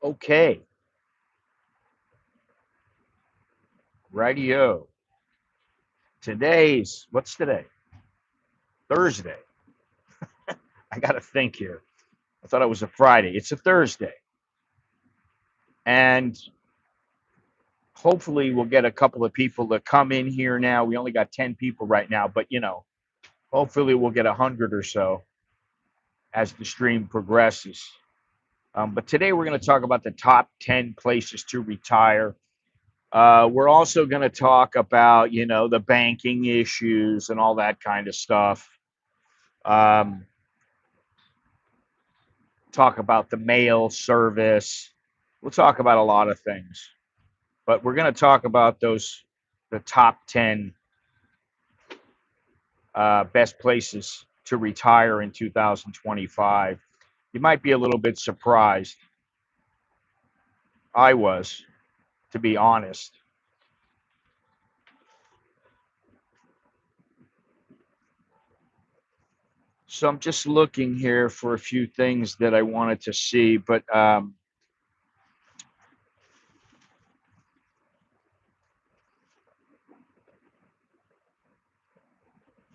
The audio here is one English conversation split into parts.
Okay, radio. What's today? Thursday. I got to think here. I thought it was a Friday. It's a Thursday. And hopefully we'll get a couple of people to come in here now. We only got 10 people right now, but hopefully we'll get 100 or so as the stream progresses. But today we're going to talk about the top 10 places to retire. We're also going to talk about, the banking issues and all that kind of stuff. Um, talk about the mail service. We'll talk about a lot of things, but we're going to talk about the top 10 best places to retire in 2025. You might be a little bit surprised. I was, to be honest. So I'm just looking here for a few things that I wanted to see, but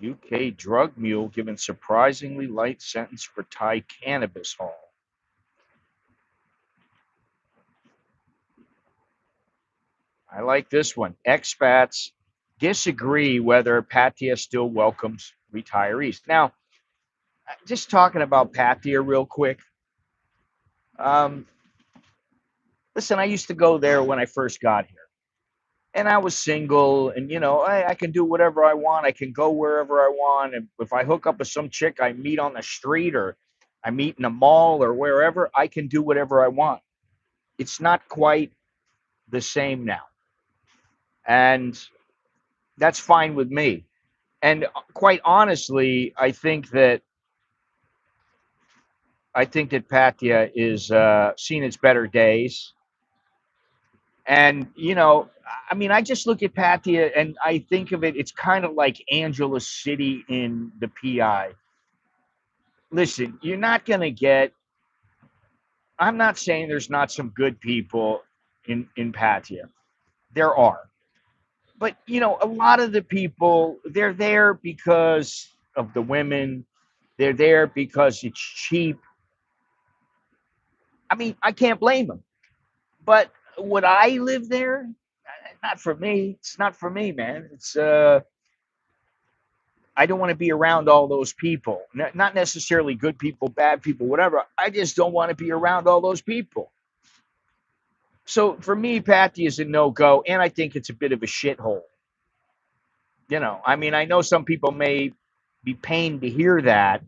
UK drug mule given surprisingly light sentence for Thai cannabis haul. I like this one. Expats disagree whether Pattaya still welcomes retirees. Now, just talking about Pattaya real quick. Um, listen, I used to go there when I first got here. And I was single, and I can do whatever I want. I can go wherever I want. And if I hook up with some chick I meet on the street or I meet in a mall or wherever, I can do whatever I want. It's not quite the same now. And that's fine with me. And quite honestly, I think that Pattaya is seen its better days. And I mean, I just look at Pattaya and I think of it. It's kind of like Angeles City in the PI. Listen, you're not gonna get. I'm not saying there's not some good people in Pattaya. There are, but a lot of the people they're there because of the women. They're there because it's cheap. I mean, I can't blame them. But would I live there? Not for me. It's not for me, man. I don't want to be around all those people. Not necessarily good people, bad people, whatever. I just don't want to be around all those people. So for me, Patty is a no go, and I think it's a bit of a shithole. I mean, I know some people may be pained to hear that,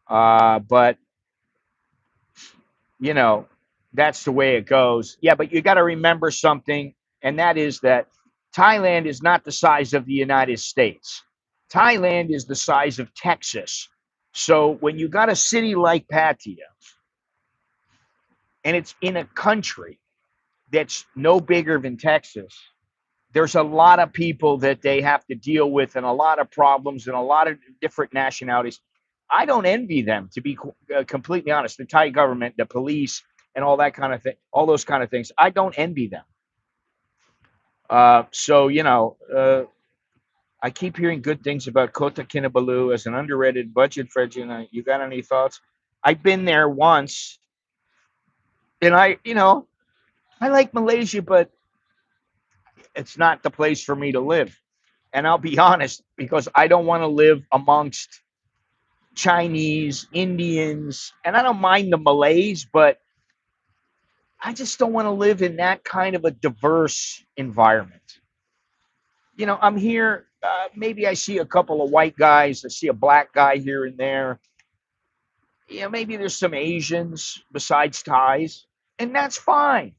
but you know, that's the way it goes. Yeah, but you got to remember something, and that is that Thailand is not the size of the United States. Thailand is the size of Texas. So when you got a city like Pattaya, and it's in a country that's no bigger than Texas, there's a lot of people that they have to deal with, and a lot of problems, and a lot of different nationalities. I don't envy them, to be completely honest. The Thai government, the police, and all that kind of thing, all those kind of things. I don't envy them. So I keep hearing good things about Kota Kinabalu as an underrated budget friendly. You got any thoughts? I've been there once, and I like Malaysia, but it's not the place for me to live. And I'll be honest, because I don't want to live amongst Chinese, Indians, and I don't mind the Malays, but I just don't want to live in that kind of a diverse environment. I'm here. Maybe I see a couple of white guys. I see a black guy here and there. Maybe there's some Asians besides Thais, and that's fine.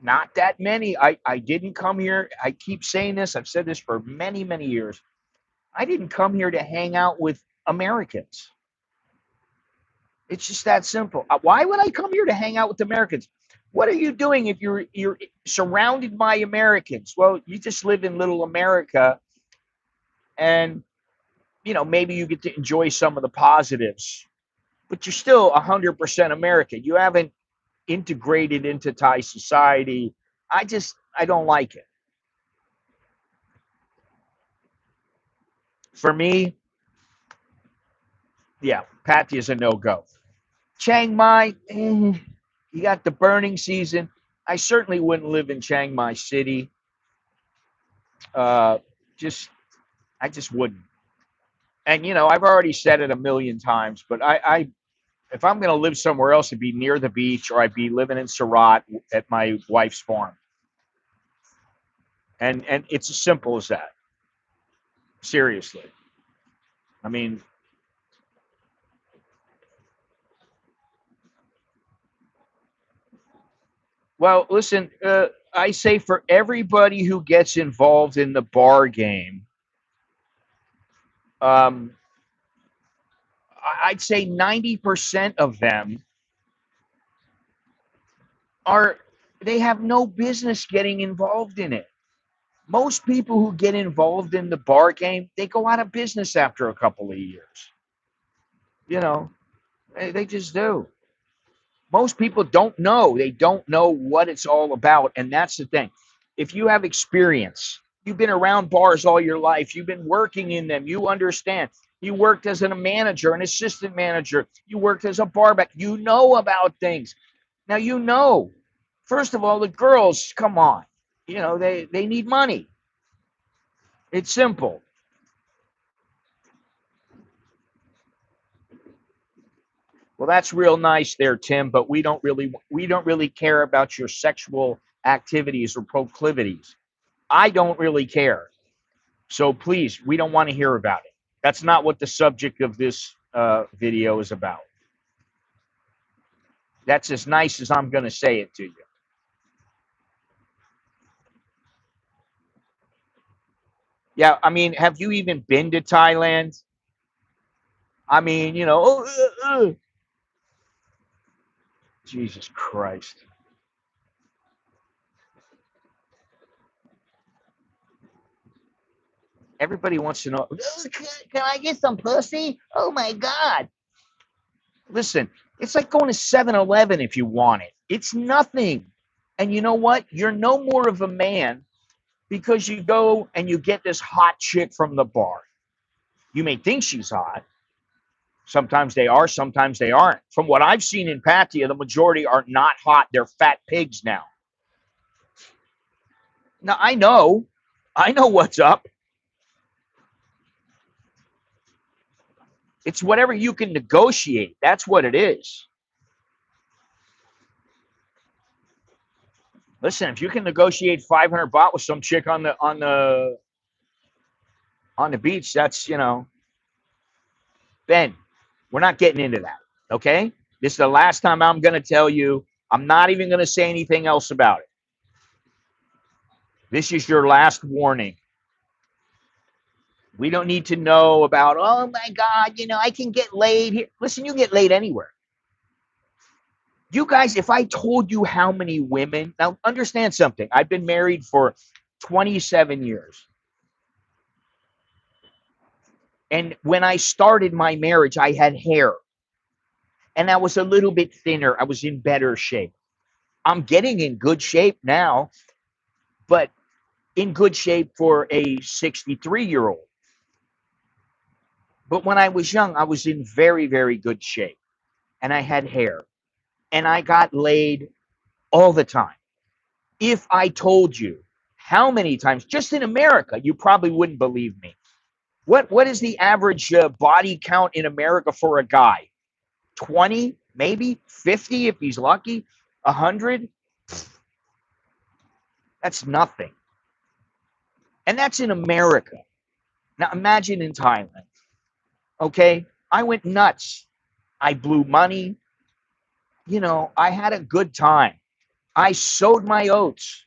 Not that many. I didn't come here. I keep saying this. I've said this for many, many years. I didn't come here to hang out with Americans. It's just that simple. Why would I come here to hang out with Americans? What are you doing if you're surrounded by Americans? Well, you just live in little America, and maybe you get to enjoy some of the positives, but you're still 100% American. You haven't integrated into Thai society. I don't like it. For me, yeah, Pattaya is a no-go. Chiang Mai, you got the burning season. I certainly wouldn't live in Chiang Mai City. Uh, just, I just wouldn't. And I've already said it a million times, but if I'm going to live somewhere else, it'd be near the beach, or I'd be living in Surat at my wife's farm. And it's as simple as that. Seriously. I mean, well, listen, I say for everybody who gets involved in the bar game, um, I'd say 90% of them are, they have no business getting involved in it. Most people who get involved in the bar game, they go out of business after a couple of years. They just do. Most people don't know. They don't know what it's all about. And that's the thing. If you have experience, you've been around bars all your life, you've been working in them, you understand. You worked as a manager, an assistant manager, you worked as a barback, you know about things. Now, first of all, the girls, come on, they need money. It's simple. Well, that's real nice there, Tim, but we don't really care about your sexual activities or proclivities. I don't really care. So please, we don't want to hear about it. That's not what the subject of this video is about. That's as nice as I'm going to say it to you. Yeah, I mean, have you even been to Thailand? I mean, Jesus Christ. Everybody wants to know, can I get some pussy? Oh my God. Listen, it's like going to 7-Eleven if you want it. It's nothing. And you know what? You're no more of a man because you go and you get this hot chick from the bar. You may think she's hot. Sometimes they are, sometimes they aren't. From what I've seen in Pattaya, the majority are not hot. They're fat pigs now. Now, I know. I know what's up. It's whatever you can negotiate. That's what it is. Listen, if you can negotiate 500 baht with some chick on the beach, that's, Ben, we're not getting into that. Okay? This is the last time I'm going to tell you. I'm not even going to say anything else about it. This is your last warning. We don't need to know about, oh my God, I can get laid here. Listen, you get laid anywhere. You guys, if I told you how many women, now understand something. I've been married for 27 years. And when I started my marriage, I had hair. And I was a little bit thinner. I was in better shape. I'm getting in good shape now, but in good shape for a 63-year-old. But when I was young, I was in very, very good shape. And I had hair. And I got laid all the time. If I told you how many times, just in America, you probably wouldn't believe me. What is the average body count in America for a guy? 20, maybe 50 if he's lucky, 100? That's nothing. And that's in America. Now imagine in Thailand. Okay? I went nuts. I blew money. I had a good time. I sowed my oats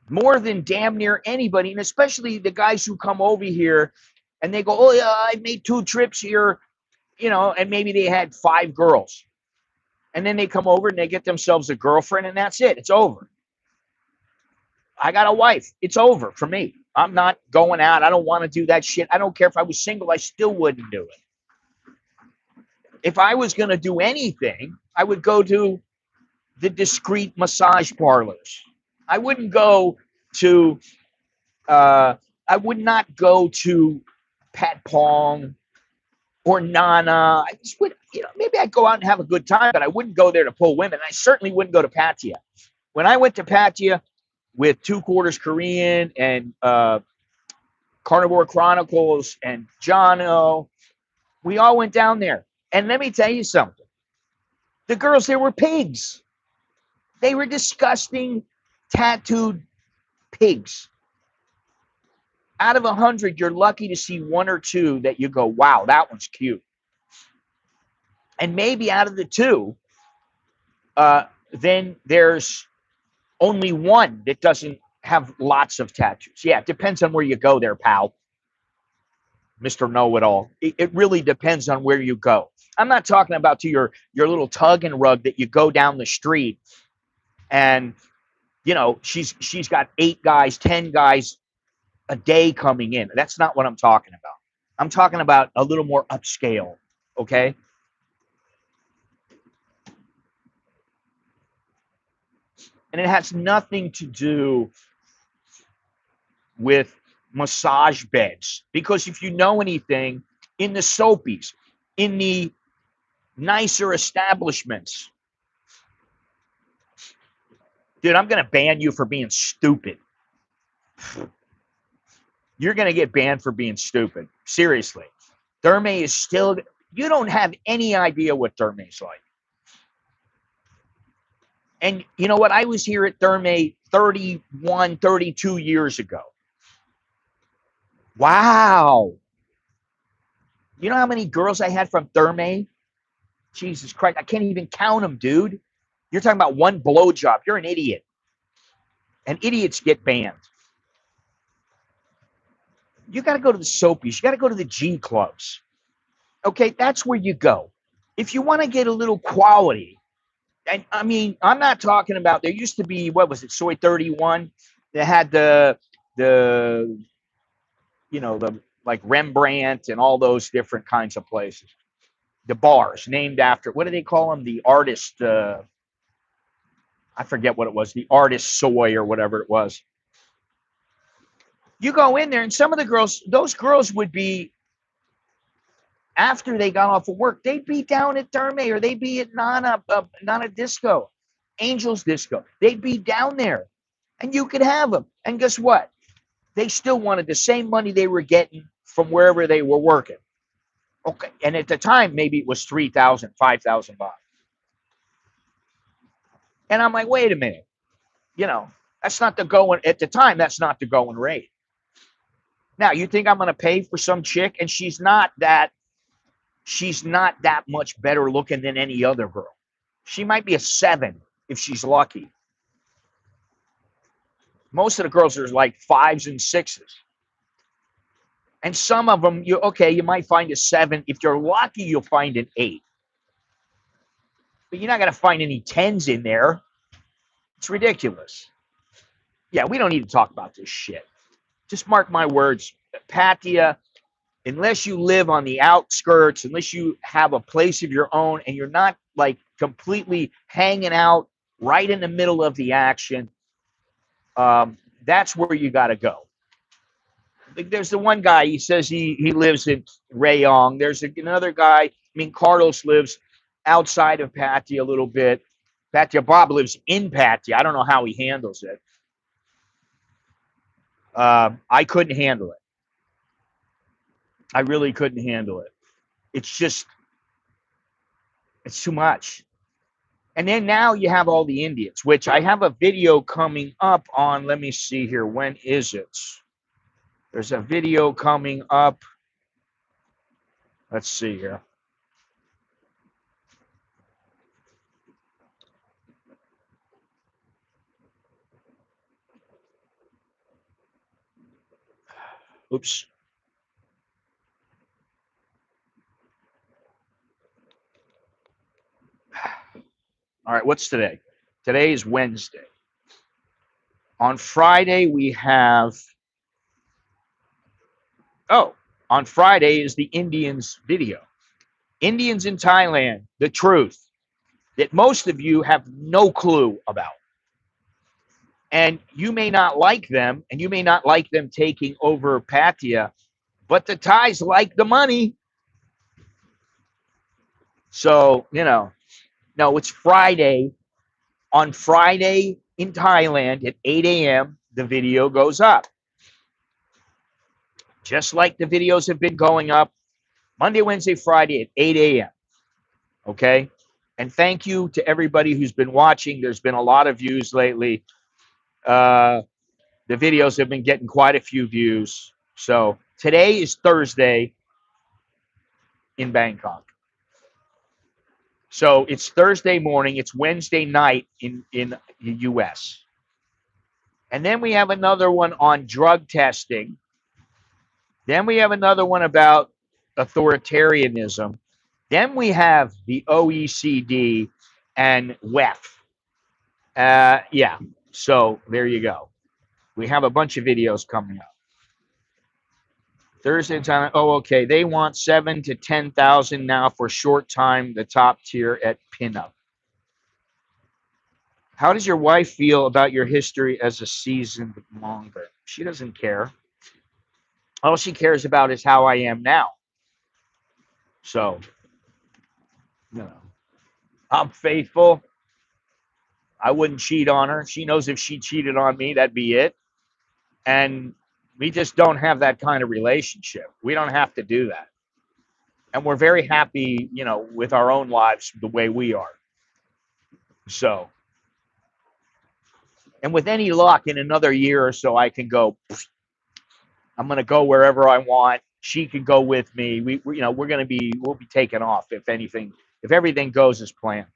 more than damn near anybody, and especially the guys who come over here and they go, oh yeah, I made 2 trips here, and maybe they had 5 girls. And then they come over and they get themselves a girlfriend, and that's it. It's over. I got a wife. It's over for me. I'm not going out. I don't want to do that shit. I don't care if I was single. I still wouldn't do it. if I was going to do anything, I would go to the discreet massage parlors. I wouldn't go to, I would not go to Pat Pong or Nana. I just would, maybe I'd go out and have a good time, but I wouldn't go there to pull women. I certainly wouldn't go to Pattaya. When I went to Pattaya with 2/4 Korean and Carnivore Chronicles and Jono, we all went down there. And let me tell you something. The girls there were pigs. They were disgusting, tattooed pigs. Out of 100, you're lucky to see one or two that you go, wow, that one's cute. And maybe out of the two, then there's only one that doesn't have lots of tattoos. Yeah, it depends on where you go there, pal. Mr. Know-It-All. It really depends on where you go. I'm not talking about to your little tug and rug that you go down the street and, she's got 8 guys, 10 guys a day coming in. That's not what I'm talking about. I'm talking about a little more upscale, okay? And it has nothing to do with massage beds. Because if you know anything, in the soapies, in the nicer establishments, dude, I'm going to ban you for being stupid. You're going to get banned for being stupid. Seriously. Derme is still, you don't have any idea what Derme is like. And you know what? I was here at Derme 31, 32 years ago. Wow. You know how many girls I had from Derme? Jesus Christ. I can't even count them, dude. You're talking about one blowjob. You're an idiot. And idiots get banned. You got to go to the soapies. You got to go to the G clubs. Okay, that's where you go. If you want to get a little quality, and I mean, I'm not talking about, there used to be, what was it, Soy 31? That had the like Rembrandt and all those different kinds of places. The bars named after, what do they call them? The artist, I forget what it was, the artist Soy or whatever it was. You go in there and some of the girls, those girls would be, after they got off of work, they'd be down at Derme or they'd be at Nana Disco, Angels Disco. They'd be down there and you could have them. And guess what? They still wanted the same money they were getting from wherever they were working. Okay. And at the time, maybe it was 3,000, 5,000 bucks. And I'm like, wait a minute. That's not the going, at the time, that's not the going rate. Now, you think I'm going to pay for some chick and she's not that much better looking than any other girl. She might be a 7 if she's lucky. Most of the girls are like 5s and 6s. And some of them, you might find a 7. If you're lucky, you'll find an 8. But you're not going to find any 10s in there. It's ridiculous. Yeah, we don't need to talk about this shit. Just mark my words. Pattaya, unless you live on the outskirts, unless you have a place of your own and you're not like completely hanging out right in the middle of the action, that's where you got to go. There's the one guy, he says he lives in Rayong. There's another guy, Carlos lives outside of Pattaya a little bit. Pattaya Bob lives in Pattaya. I don't know how he handles it. I couldn't handle it. I really couldn't handle it. It's too much. And then now you have all the Indians, which I have a video coming up on. Let me see here. When is it? There's a video coming up. Let's see here. Oops. All right, what's today? Today is Wednesday. On Friday, we have... on Friday is the Indians video. Indians in Thailand, the truth that most of you have no clue about. And you may not like them, and you may not like them taking over Pattaya, but the Thais like the money. So, no, it's Friday. On Friday in Thailand at 8 a.m., the video goes up. Just like the videos have been going up Monday, Wednesday, Friday at 8 a.m. Okay? And thank you to everybody who's been watching. There's been a lot of views lately. The videos have been getting quite a few views. So today is Thursday in Bangkok. So it's Thursday morning. It's Wednesday night in the U.S. And then we have another one on drug testing. Then we have another one about authoritarianism. Then we have the OECD and WEF. Yeah, so there you go. We have a bunch of videos coming up. Thursday time. Oh, okay. They want 7 to 10,000 now for short time. The top tier at pinup. How does your wife feel about your history as a seasoned monger? She doesn't care. All she cares about is how I am now. So, I'm faithful. I wouldn't cheat on her. She knows if she cheated on me, that'd be it. And we just don't have that kind of relationship. We don't have to do that. And we're very happy, with our own lives the way we are. So, and with any luck, in another year or so, I can go. I'm going to go wherever I want. She can go with me. We'll be taking off if everything goes as planned.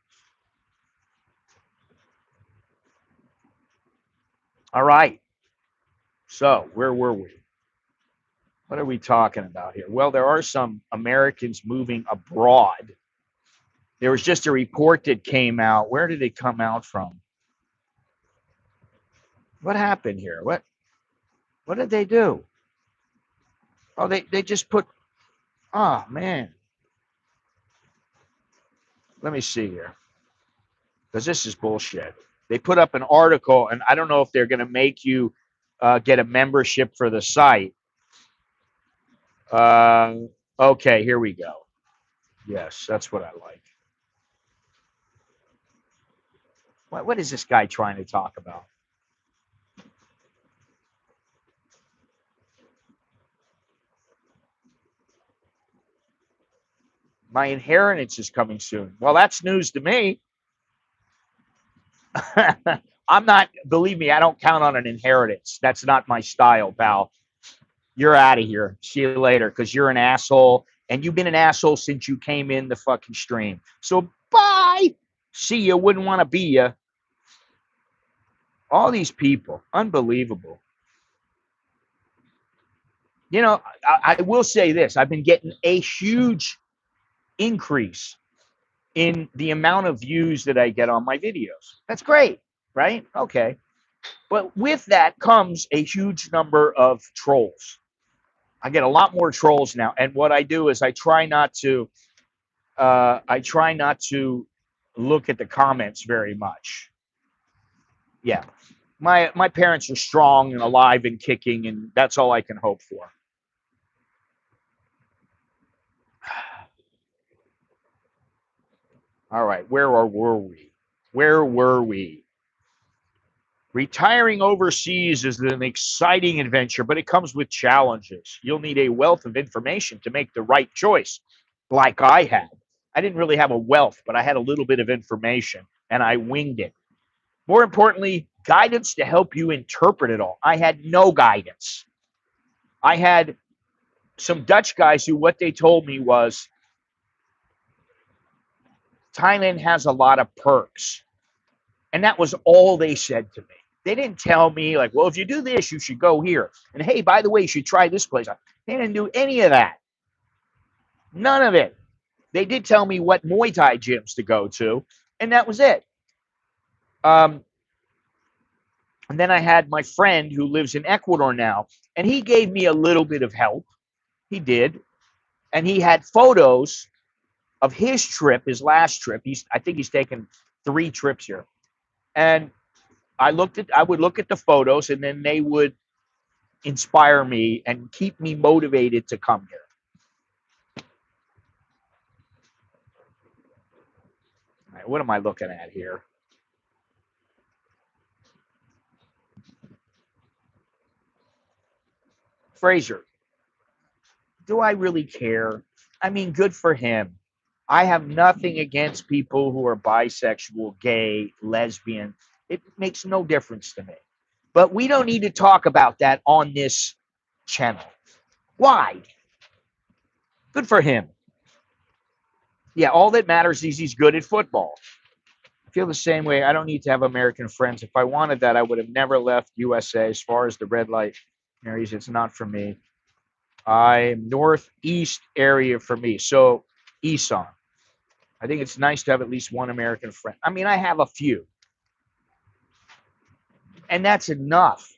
All right. So where were we? What are we talking about here? Well, there are some Americans moving abroad. There was just a report that came out. Where did it come out from? What happened here? What did they do? Oh, they just put, oh, man. Let me see here. Because this is bullshit. They put up an article, and I don't know if they're going to make you get a membership for the site. Okay, here we go. Yes, that's what I like. What is this guy trying to talk about? My inheritance is coming soon. Well, that's news to me. I'm not, believe me, I don't count on an inheritance. That's not my style, pal. You're out of here. See you later, because you're an asshole, and you've been an asshole since you came in the fucking stream. So bye. See you. Wouldn't want to be you. All these people, unbelievable. I will say this. I've been getting a huge increase in the amount of views that I get on my videos. That's great, right? Okay. But with that comes a huge number of trolls. I get a lot more trolls now. And what I do is I try not to look at the comments very much. Yeah. My parents are strong and alive and kicking, and that's all I can hope for. All right, where were we? Where were we? Retiring overseas is an exciting adventure, but it comes with challenges. You'll need a wealth of information to make the right choice, like I had. I didn't really have a wealth, but I had a little bit of information, and I winged it. More importantly, guidance to help you interpret it all. I had no guidance. I had some Dutch guys who, what they told me was, Thailand has a lot of perks. And that was all they said to me. They didn't tell me, like, well, if you do this, you should go here. And hey, by the way, you should try this place. They didn't do any of that. None of it. They did tell me what Muay Thai gyms to go to, and that was it. And then I had my friend who lives in Ecuador now, and he gave me a little bit of help. He did. And he had photos of his trip, his last trip. I think he's taken 3 trips here. And I would look at the photos, and then they would inspire me and keep me motivated to come here. All right, what am I looking at here? Fraser. Do I really care? I mean, good for him. I have nothing against people who are bisexual, gay, lesbian. It makes no difference to me. But we don't need to talk about that on this channel. Why? Good for him. Yeah, all that matters is he's good at football. I feel the same way. I don't need to have American friends. If I wanted that, I would have never left USA. As far as the red light areas, it's not for me. I'm northeast area for me. So Isan. I think it's nice to have at least one American friend. I mean, I have a few. And that's enough.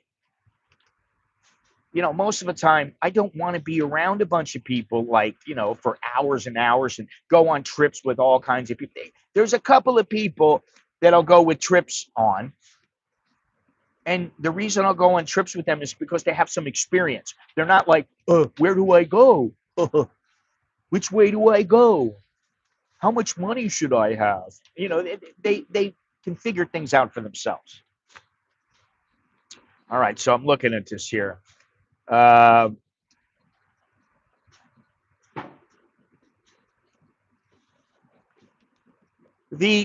You know, most of the time, I don't want to be around a bunch of people like, you know, for hours and hours and go on trips with all kinds of people. There's a couple of people that I'll go with trips on. And the reason I'll go on trips with them is because they have some experience. They're not like, where do I go? Which way do I go? How much money should I have? You know, they can figure things out for themselves. All right, so I'm looking at this here. The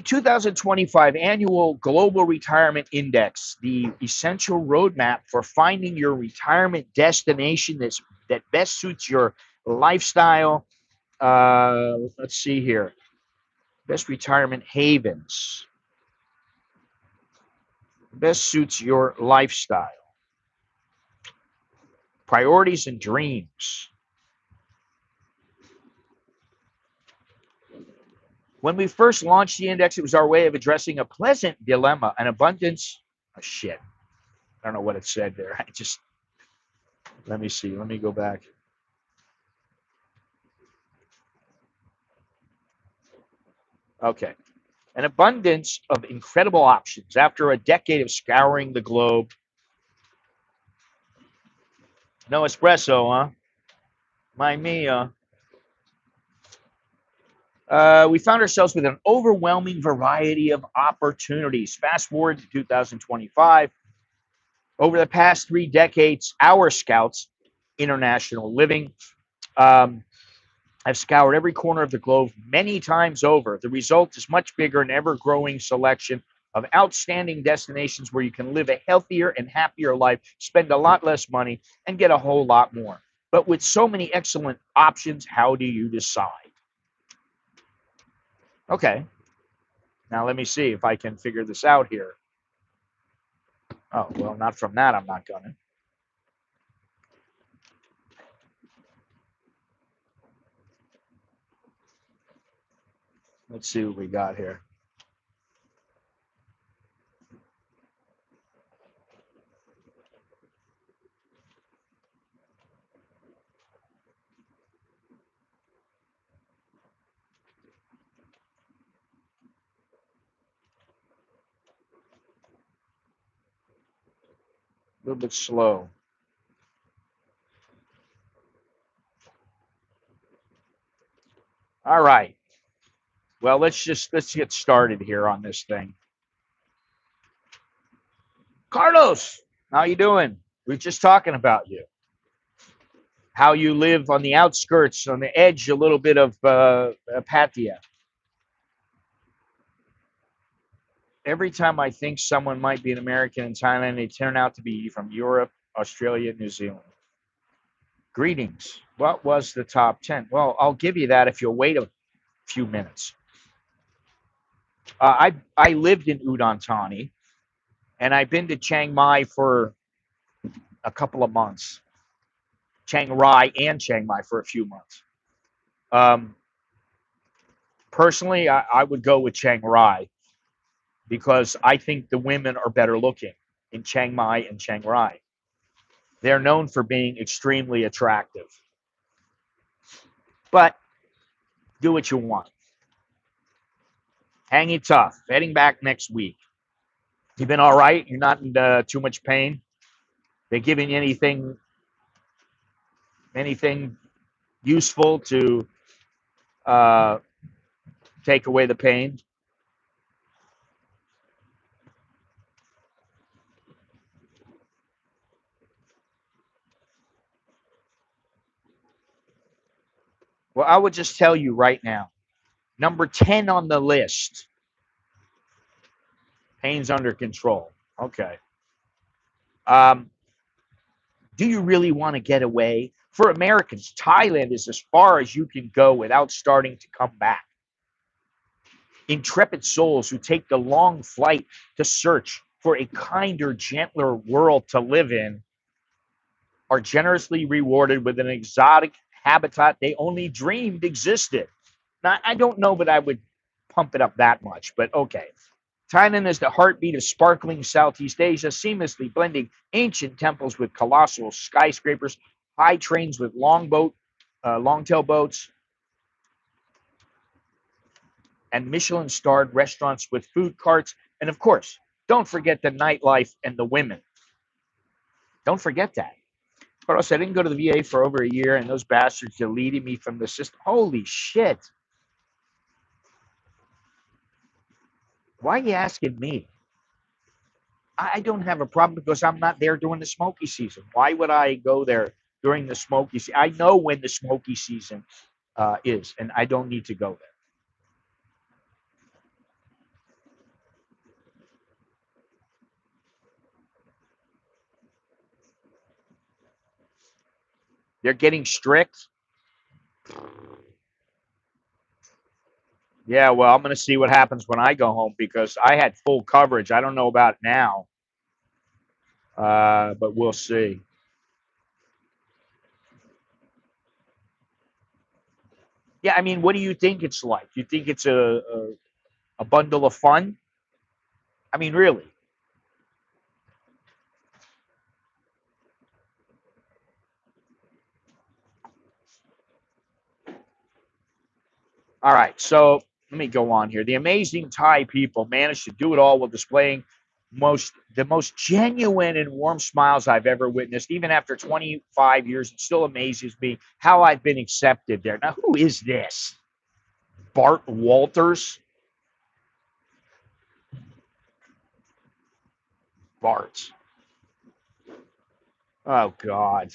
2025 Annual Global Retirement Index, the essential roadmap for finding your retirement destination that best suits your lifestyle. Let's see here. Best retirement havens. Best suits your lifestyle. Priorities and dreams. When we first launched the index, it was our way of addressing a pleasant dilemma, an abundance of shit. I don't know what it said there. Let me see. Let me go back. Okay. An abundance of incredible options. After a decade of scouring the globe. No espresso, huh? My mia. We found ourselves with an overwhelming variety of opportunities. Fast forward to 2025. Over the past 3 decades, our scouts, international living, have scoured every corner of the globe many times over. The result is much bigger and ever-growing selection of outstanding destinations where you can live a healthier and happier life, spend a lot less money, and get a whole lot more. But with so many excellent options, how do you decide? Okay. Now let me see if I can figure this out here. Oh, well, not from that, I'm not gonna. Let's see what we got here. A little bit slow. All right. Well, let's get started here on this thing. Carlos, how you doing? We're just talking about you. How you live on the outskirts, on the edge, a little bit of Pattaya. Every time I think someone might be an American in Thailand, they turn out to be from Europe, Australia, New Zealand. Greetings. What was the top 10? Well, I'll give you that if you'll wait a few minutes. I lived in Udon Thani, and I've been to Chiang Mai for a couple of months. Chiang Rai and Chiang Mai for a few months. Personally, I would go with Chiang Rai because I think the women are better looking in Chiang Mai and Chiang Rai. They're known for being extremely attractive. But do what you want. Hanging tough. Heading back next week. You been all right? You're not in too much pain? They giving you anything useful to uh, take away the pain? Well, I would just tell you right now. Number 10 on the list. Pain's under control. Okay. Um, do you really want to get away? For Americans, Thailand is as far as you can go without starting to come back. Intrepid souls who take the long flight to search for a kinder, gentler world to live in are generously rewarded with an exotic habitat they only dreamed existed. Now, I don't know that I would pump it up that much, but okay. Thailand is the heartbeat of sparkling Southeast Asia, seamlessly blending ancient temples with colossal skyscrapers, high trains with longtail boats, and Michelin-starred restaurants with food carts, and of course, don't forget the nightlife and the women. Don't forget that. Carlos, I didn't go to the VA for over a year, and those bastards deleted me from the system. Holy shit! Why are you asking me? I don't have a problem because I'm not there during the smoky season. Why would I go there during the smoky season? I know when the smoky season is, and I don't need to go there. They're getting strict. Yeah, well, I'm going to see what happens when I go home because I had full coverage. I don't know about now, but we'll see. Yeah, I mean, what do you think it's like? You think it's a bundle of fun? I mean, really? All right, so let me go on here. The amazing Thai people managed to do it all while displaying the most genuine and warm smiles I've ever witnessed. Even after 25 years, it still amazes me how I've been accepted there. Now, who is this? Bart Walters? Bart. Oh God.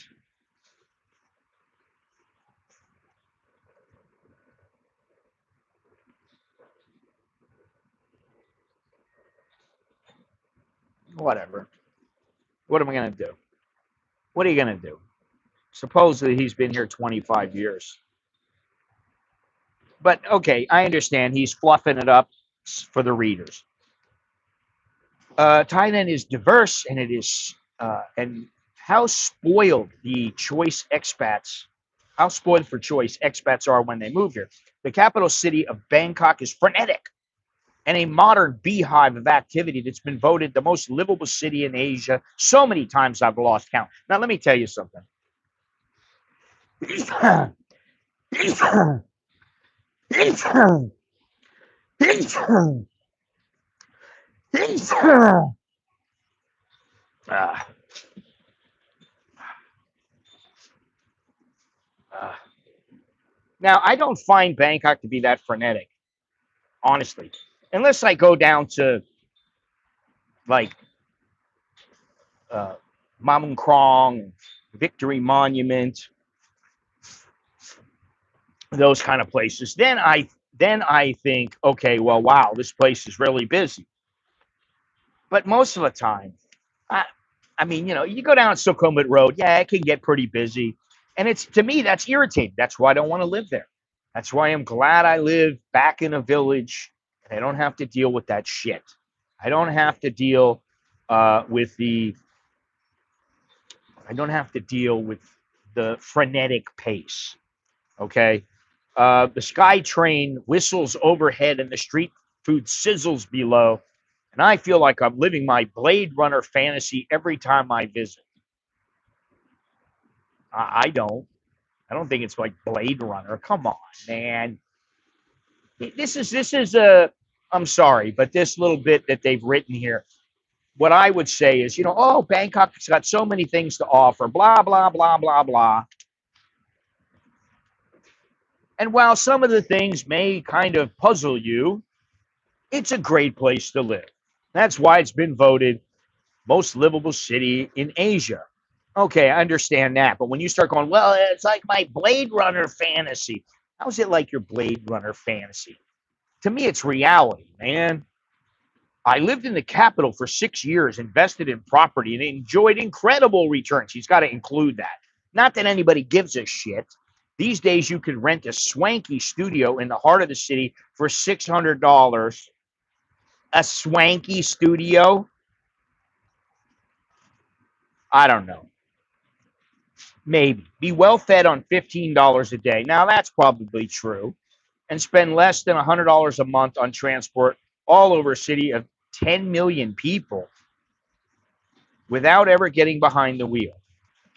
Whatever. What am I gonna do? What are you gonna do? Supposedly he's been here 25 years. But okay, I understand he's fluffing it up for the readers. Thailand is diverse, and it is and how spoiled the choice expats, how spoiled for choice expats are when they move here. The capital city of Bangkok is frenetic and a modern beehive of activity that's been voted the most livable city in Asia so many times I've lost count. Now, let me tell you something. uh, uh, Now, I don't find Bangkok to be that frenetic, honestly, unless I go down to like uh, Mamung Krong, Victory Monument, those kind of places. Then I think, okay, well, wow, this place is really busy. But most of the time, I, I mean, you go down Sukhumvit Road, yeah, it can get pretty busy, and it's to me that's irritating. That's why I don't want to live there. That's why I'm glad I live back in a village and I don't have to deal with that shit. I don't have to deal with the. I don't have to deal with the frenetic pace. Okay, the sky train whistles overhead and the street food sizzles below, and I feel like I'm living my Blade Runner fantasy every time I visit. I don't. I don't think it's like Blade Runner. Come on, man. This is a I'm sorry, but this little bit that they've written here, what I would say is, oh, Bangkok's got so many things to offer, blah, blah, blah, blah, blah. And while some of the things may kind of puzzle you, it's a great place to live. That's why it's been voted most livable city in Asia. Okay, I understand that. But when you start going, well, it's like my Blade Runner fantasy. How's it like your Blade Runner fantasy? To me, it's reality, man. I lived in the capital for 6 years, invested in property, and enjoyed incredible returns. He's got to include that. Not that anybody gives a shit. These days, you can rent a swanky studio in the heart of the city for $600. A swanky studio? I don't know. Maybe. Be well fed on $15 a day. Now, that's probably true. And spend less than $100 a month on transport all over a city of 10 million people without ever getting behind the wheel.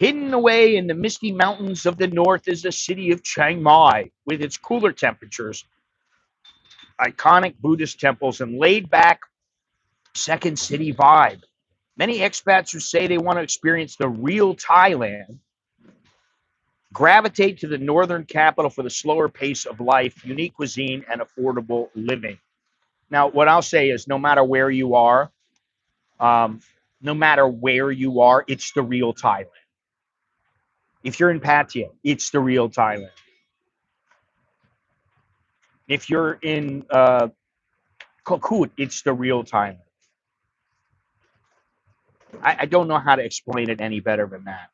Hidden away in the misty mountains of the north is the city of Chiang Mai, with its cooler temperatures, iconic Buddhist temples, and laid back second city vibe. Many expats who say they want to experience the real Thailand gravitate to the northern capital for the slower pace of life, unique cuisine, and affordable living. Now, what I'll say is no matter where you are, um, it's the real Thailand. If you're in Pattaya, it's the real Thailand. If you're in Kokut, it's the real Thailand. I don't know how to explain it any better than that.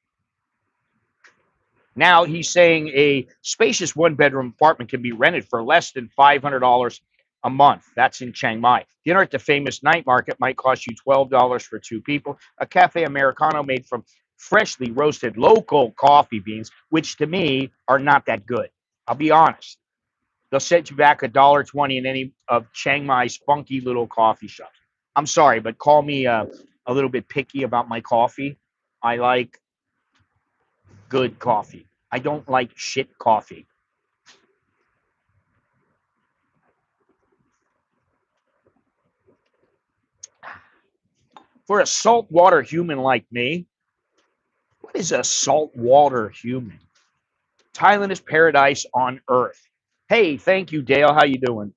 Now he's saying a spacious one-bedroom apartment can be rented for less than $500 a month. That's in Chiang Mai. Dinner at the famous night market might cost you $12 for two people. A cafe Americano made from freshly roasted local coffee beans, which to me are not that good. I'll be honest. They'll set you back $1.20 in any of Chiang Mai's funky little coffee shops. I'm sorry, but call me a little bit picky about my coffee. I like good coffee. I don't like shit coffee. For a saltwater human like me, what is a saltwater human? Thailand is paradise on earth. Hey, thank you, Dail. How you doing?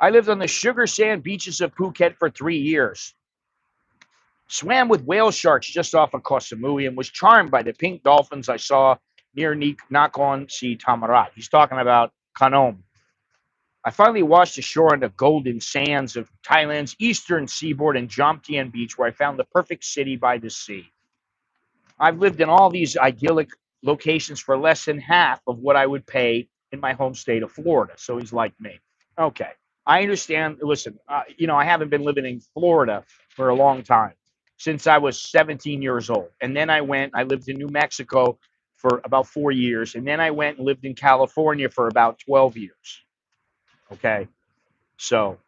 I lived on the sugar sand beaches of Phuket for 3 years. Swam with whale sharks just off of Koh Samui and was charmed by the pink dolphins I saw near Nakhon Si Thammarat. He's talking about Kanom. I finally washed ashore on the golden sands of Thailand's eastern seaboard in Jomtien Beach, where I found the perfect city by the sea. I've lived in all these idyllic locations for less than half of what I would pay in my home state of Florida. So he's like me. Okay. I understand. Listen, I haven't been living in Florida for a long time, since I was 17 years old. And then I lived in New Mexico for about 4 years. And then I went and lived in California for about 12 years. Okay. So,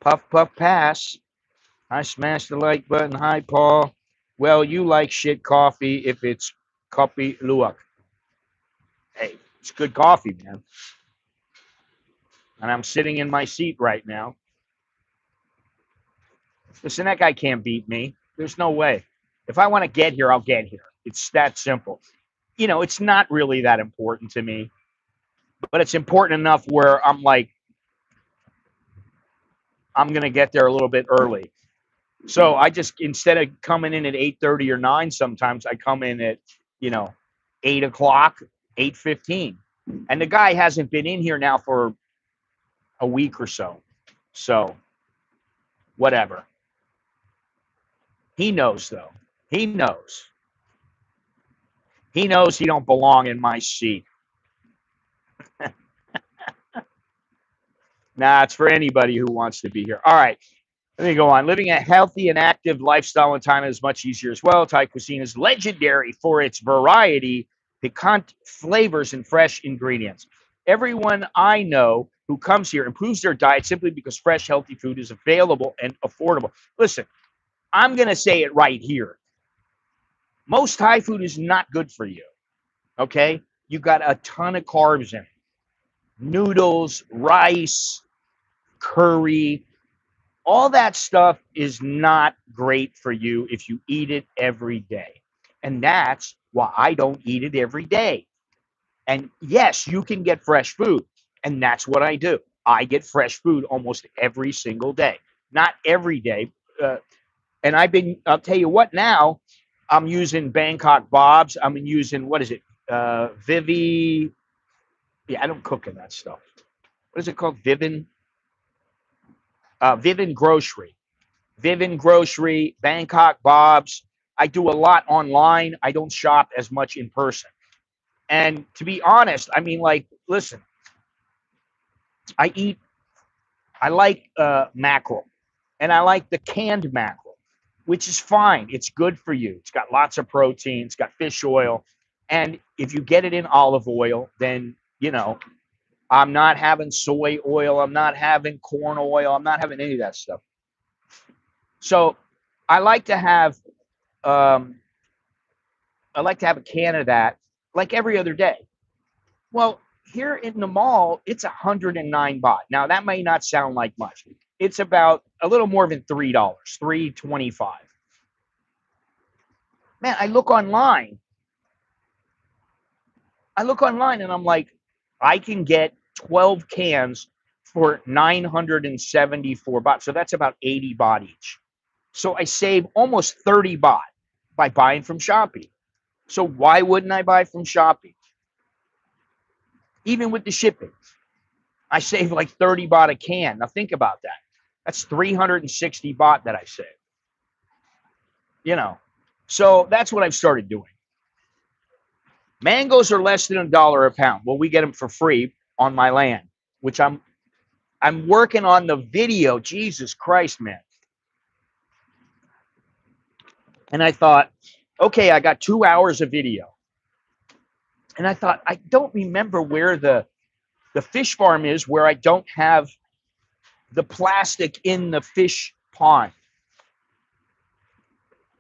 puff, puff, pass. I smashed the like button. Hi, Paul. Well, you like shit coffee if it's kopi luwak. Hey, it's good coffee, man. And I'm sitting in my seat right now. Listen, that guy can't beat me. There's no way. If I want to get here, I'll get here. It's that simple. It's not really that important to me, but it's important enough where I'm like, I'm going to get there a little bit early. So I just, instead of coming in at 8:30 or 9, sometimes I come in at, 8 o'clock, 8:15. And the guy hasn't been in here now for a week or so. So whatever. He knows, though. He knows. He knows he don't belong in my seat. Nah, it's for anybody who wants to be here. All right. Let me go on. Living a healthy and active lifestyle in Thailand is much easier as well. Thai cuisine is legendary for its variety, piquant flavors, and fresh ingredients. Everyone I know who comes here improves their diet simply because fresh, healthy food is available and affordable. Listen, I'm going to say it right here. Most Thai food is not good for you. Okay? You got a ton of carbs in it. noodles, rice, curry, all that stuff is not great for you if you eat it every day. And that's why I don't eat it every day. And yes, you can get fresh food. And that's what I do. I get fresh food almost every single day. Not every day. And I'll tell you what now, I'm using Bangkok Bob's. I'm using, what is it? Vivi. Yeah, I don't cook in that stuff. What is it called? Vivin Grocery. Vivin Grocery, Bangkok Bob's. I do a lot online. I don't shop as much in person. And to be honest, I mean, like, listen, I eat, I like mackerel, and I like the canned mackerel, which is fine. It's good for you. It's got lots of protein. It's got fish oil. And if you get it in olive oil, then, I'm not having soy oil. I'm not having corn oil. I'm not having any of that stuff. So I like to have um, a can of that like every other day. Well, here in the mall, it's 109 baht. Now that may not sound like much. It's about a little more than $3, 3.25. Man, I look online. And I'm like, I can get 12 cans for 974 baht. So that's about 80 baht each. So I save almost 30 baht by buying from Shopee. So why wouldn't I buy from Shopee? Even with the shipping, I save like 30 baht a can. Now think about that. That's 360 baht that I save. So that's what I've started doing. Mangoes are less than $1 a pound. Well, we get them for free on my land, which I'm working on the video. Jesus Christ, man. And I thought, okay, I got 2 hours of video. And I thought, I don't remember where the fish farm is where I don't have the plastic in the fish pond.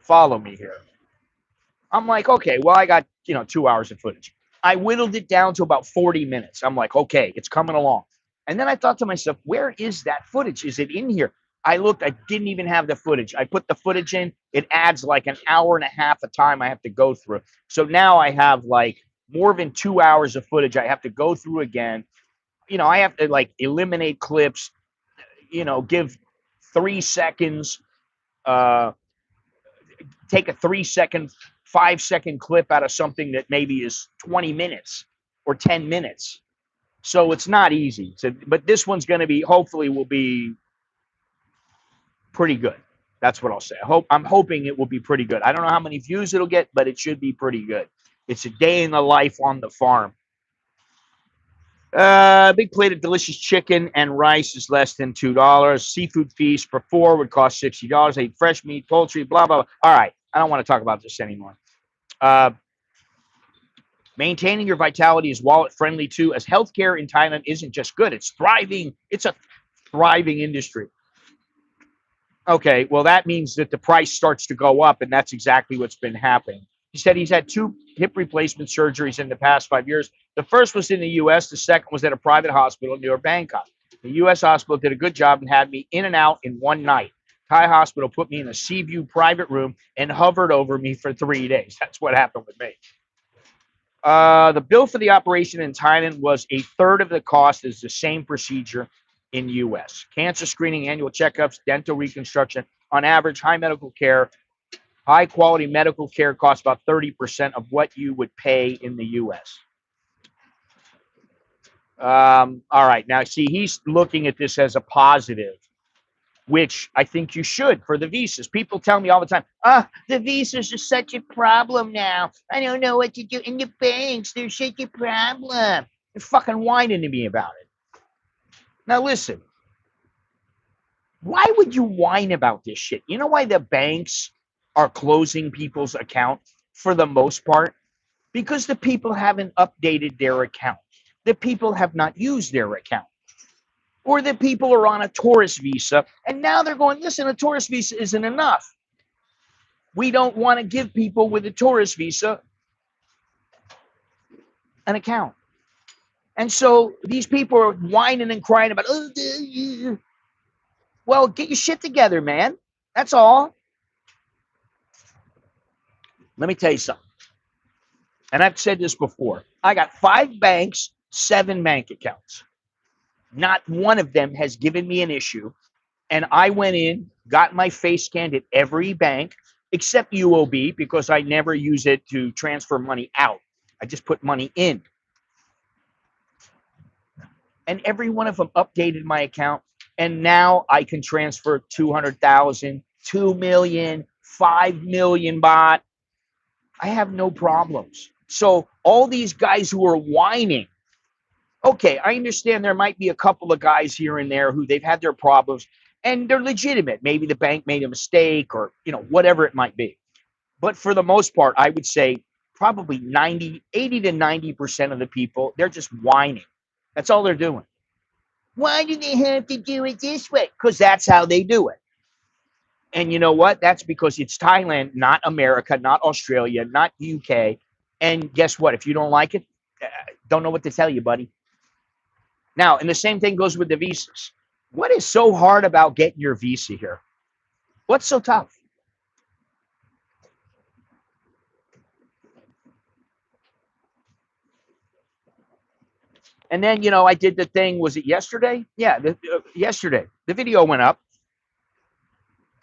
Follow me here. I'm like, okay, well, I got, 2 hours of footage. I whittled it down to about 40 minutes. I'm like, okay, it's coming along. And then I thought to myself, where is that footage? Is it in here? I looked, I didn't even have the footage. I put the footage in. It adds like an hour and a half of time I have to go through. So now I have like more than 2 hours of footage I have to go through again. I have to like eliminate clips, give 3 seconds, take a 3-second, 5-second clip out of something that maybe is 20 minutes or 10 minutes. So it's not easy. But this one's going to be, hopefully, will be pretty good. That's what I'll say. I'm hoping it will be pretty good. I don't know how many views it'll get, but it should be pretty good. It's a day in the life on the farm. Big plate of delicious chicken and rice is less than $2. Seafood feast for 4 would cost $60. I eat fresh meat, poultry, blah, blah, blah. All right. I don't want to talk about this anymore. Maintaining your vitality is wallet friendly too, as healthcare in Thailand isn't just good, it's thriving. It's a thriving industry. Okay, well, that means that the price starts to go up, and that's exactly what's been happening. He said he's had 2 hip replacement surgeries in the past 5 years. The first was in the U.S., the second was at a private hospital near Bangkok. The U.S. hospital did a good job and had me in and out in one night. Thai hospital put me in a sea view private room and hovered over me for 3 days. That's what happened with me. The bill for the operation in Thailand was a third of the cost as the same procedure in U.S. Cancer screening, annual checkups, dental reconstruction. On average, high quality medical care costs about 30% of what you would pay in the U.S. All right. Now, see, he's looking at this as a positive, which I think you should for the visas. People tell me all the time, the visas are such a problem now. I don't know what to do. In the banks, they're such a problem. They're fucking whining to me about it. Now, listen. Why would you whine about this shit? You know why the banks are closing people's account for the most part? Because the people haven't updated their account. The people have not used their account. Or the people are on a tourist visa, and now they're going, listen, a tourist visa isn't enough. We don't want to give people with a tourist visa an account. And so these people are whining and crying about, oh, well, get your shit together, man. That's all. Let me tell you something. And I've said this before. I got 5 banks, 7 bank accounts. Not one of them has given me an issue. And I went in, got my face scanned at every bank except UOB because I never use it to transfer money out. I just put money in. And every one of them updated my account. And now I can transfer 200,000, 2 million, 5 million baht. I have no problems. So all these guys who are whining, okay, I understand there might be a couple of guys here and there who they've had their problems and they're legitimate. Maybe the bank made a mistake or, whatever it might be. But for the most part, I would say probably 80 to 90% of the people, they're just whining. That's all they're doing. Why do they have to do it this way? Because that's how they do it. And you know what? That's because it's Thailand, not America, not Australia, not UK. And guess what? If you don't like it, don't know what to tell you, buddy. Now, and the same thing goes with the visas. What is so hard about getting your visa here? What's so tough? And then, I did the thing. Was it yesterday? Yeah, yesterday. The video went up.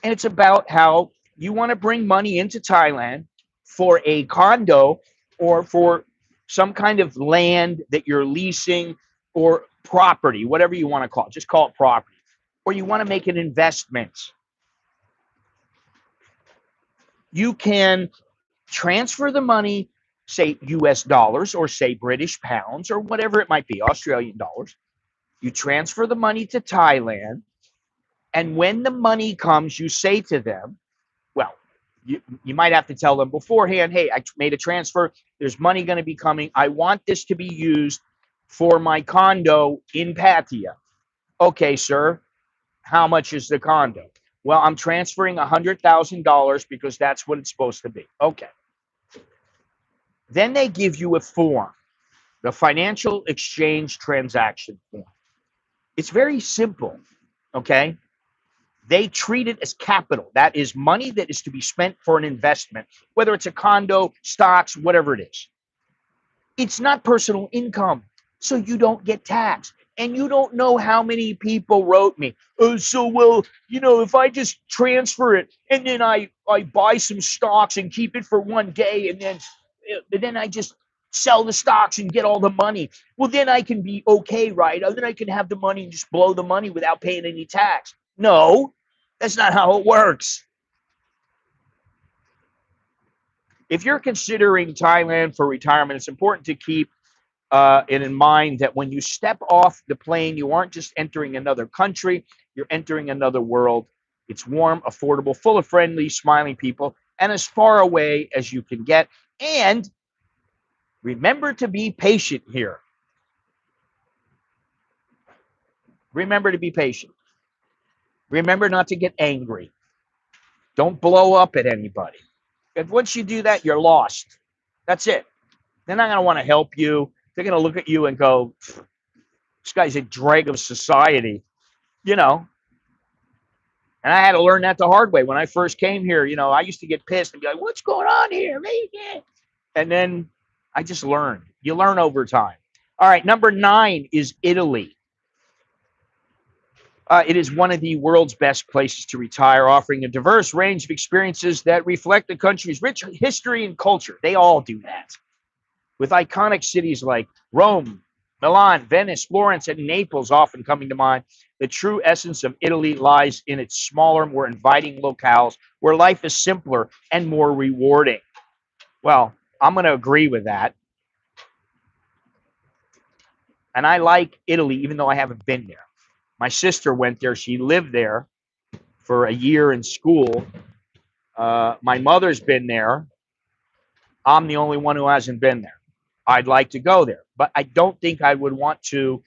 And it's about how you want to bring money into Thailand for a condo or for some kind of land that you're leasing or property, whatever you want to call it. Just call it property. Or you want to make an investment. You can transfer the money, say US dollars or say British pounds or whatever it might be, Australian dollars. You transfer the money to Thailand. And when the money comes, you say to them, well, you might have to tell them beforehand, hey, I made a transfer. There's money going to be coming. I want this to be used for my condo in Pattaya. Okay, sir. How much is the condo? Well, I'm transferring $100,000 because that's what it's supposed to be. Okay. Then they give you a form, the financial exchange transaction form. It's very simple. Okay. They treat it as capital. That is money that is to be spent for an investment, whether it's a condo, stocks, whatever it is. It's not personal income, so you don't get taxed. And you don't know how many people wrote me, oh, so, well, if I just transfer it and then I buy some stocks and keep it for one day and then I just sell the stocks and get all the money. Well, then I can be okay, right? Then I can have the money and just blow the money without paying any tax. No, that's not how it works. If you're considering Thailand for retirement, it's important to keep it in mind that when you step off the plane, you aren't just entering another country, you're entering another world. It's warm, affordable, full of friendly, smiling people, and as far away as you can get. And remember to be patient here. Remember to be patient. Remember not to get angry. Don't blow up at anybody. If once you do that, you're lost. That's it. They're not going to want to help you. They're going to look at you and go, this guy's a drag of society, you know. And I had to learn that the hard way. When I first came here, I used to get pissed and be like, what's going on here? And then I just learned. You learn over time. All right, number 9 is Italy. It is one of the world's best places to retire, offering a diverse range of experiences that reflect the country's rich history and culture. They all do that. With iconic cities like Rome, Milan, Venice, Florence, and Naples often coming to mind, the true essence of Italy lies in its smaller, more inviting locales where life is simpler and more rewarding. Well, I'm going to agree with that. And I like Italy, even though I haven't been there. My sister went there. She lived there for a year in school. My mother's been there. I'm the only one who hasn't been there. I'd like to go there, but I don't think I would want to.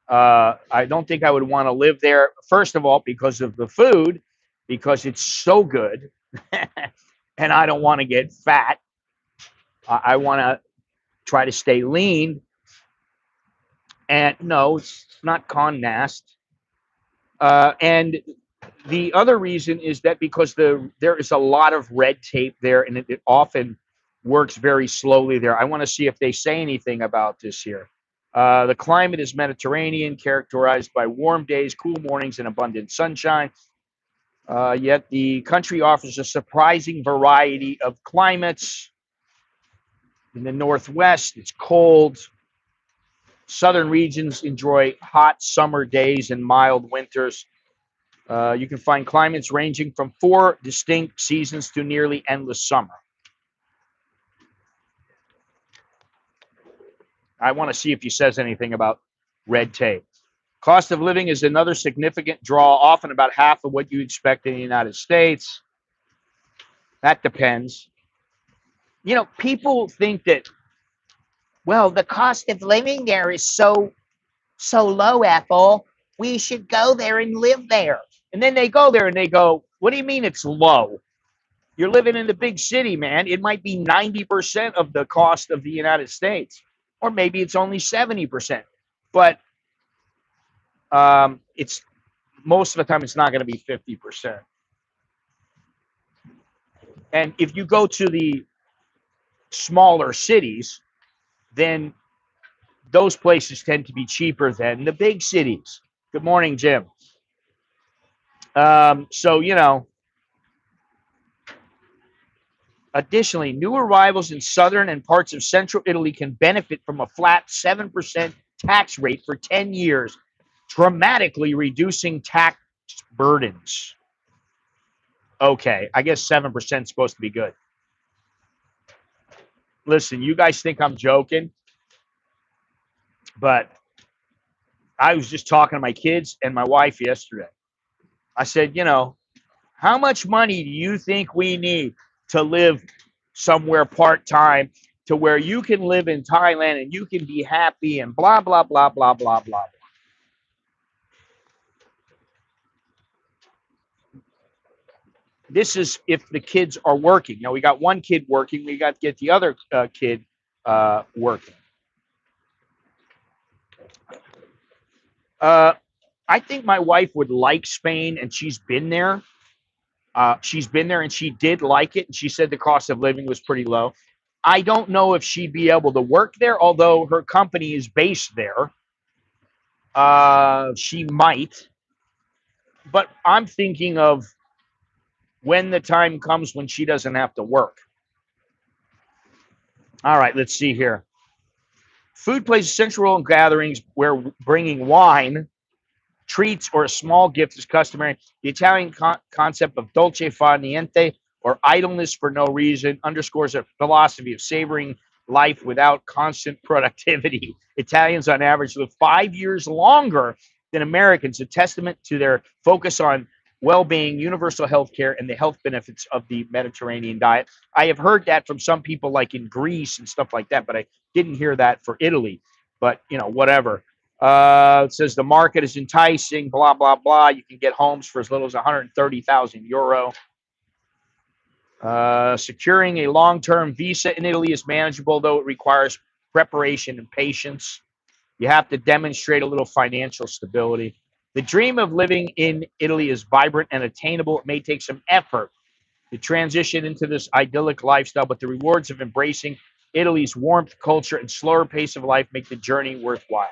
I don't think I would want to live there. First of all, because of the food, because it's so good, and I don't want to get fat. I want to try to stay lean. And no, it's not con nast. And the other reason is that because there is a lot of red tape there, and it often works very slowly there. I want to see if they say anything about this here. The climate is Mediterranean, characterized by warm days, cool mornings, and abundant sunshine. Yet the country offers a surprising variety of climates. In the northwest, it's cold. Southern regions enjoy hot summer days and mild winters. You can find climates ranging from 4 distinct seasons to nearly endless summer. I want to see if he says anything about red tape. Cost of living is another significant draw, often about half of what you expect in the United States. That depends. You know, people think that, well, the cost of living there is so low, Ethel. We should go there and live there. And then they go there and they go, what do you mean it's low? You're living in the big city, man. It might be 90% of the cost of the United States, or maybe it's only 70%. But it's most of the time it's not going to be 50%. And if you go to the smaller cities, then those places tend to be cheaper than the big cities. Good morning, Jim. So, you know, additionally, new arrivals in southern and parts of central Italy can benefit from a flat 7% tax rate for 10 years, dramatically reducing tax burdens. Okay, I guess 7% is supposed to be good. Listen, you guys think I'm joking, but I was just talking to my kids and my wife yesterday. I said, you know, how much money do you think we need to live somewhere part-time to where you can live in Thailand and you can be happy and blah, blah, blah, blah, blah, blah. This is if the kids are working. Now, we got one kid working. We got to get the other kid working. I think my wife would like Spain, and she's been there. She's been there, and she did like it. And she said the cost of living was pretty low. I don't know if she'd be able to work there, although her company is based there. She might. But I'm thinking of when the time comes when she doesn't have to work. All right, let's see here. Food plays a central role in gatherings where bringing wine, treats, or a small gift is customary. The Italian concept of dolce far niente, or idleness for no reason, underscores a philosophy of savoring life without constant productivity. Italians, on average, live 5 years longer than Americans, a testament to their focus on well-being, universal health care, and the health benefits of the Mediterranean diet. I have heard that from some people like in Greece and stuff like that, but I didn't hear that for Italy. But, you know, whatever. It says the market is enticing, blah, blah, blah. You can get homes for as little as 130,000 euro. Securing a long-term visa in Italy is manageable, though it requires preparation and patience. You have to demonstrate a little financial stability. The dream of living in Italy is vibrant and attainable. It may take some effort to transition into this idyllic lifestyle, but the rewards of embracing Italy's warmth, culture, and slower pace of life make the journey worthwhile.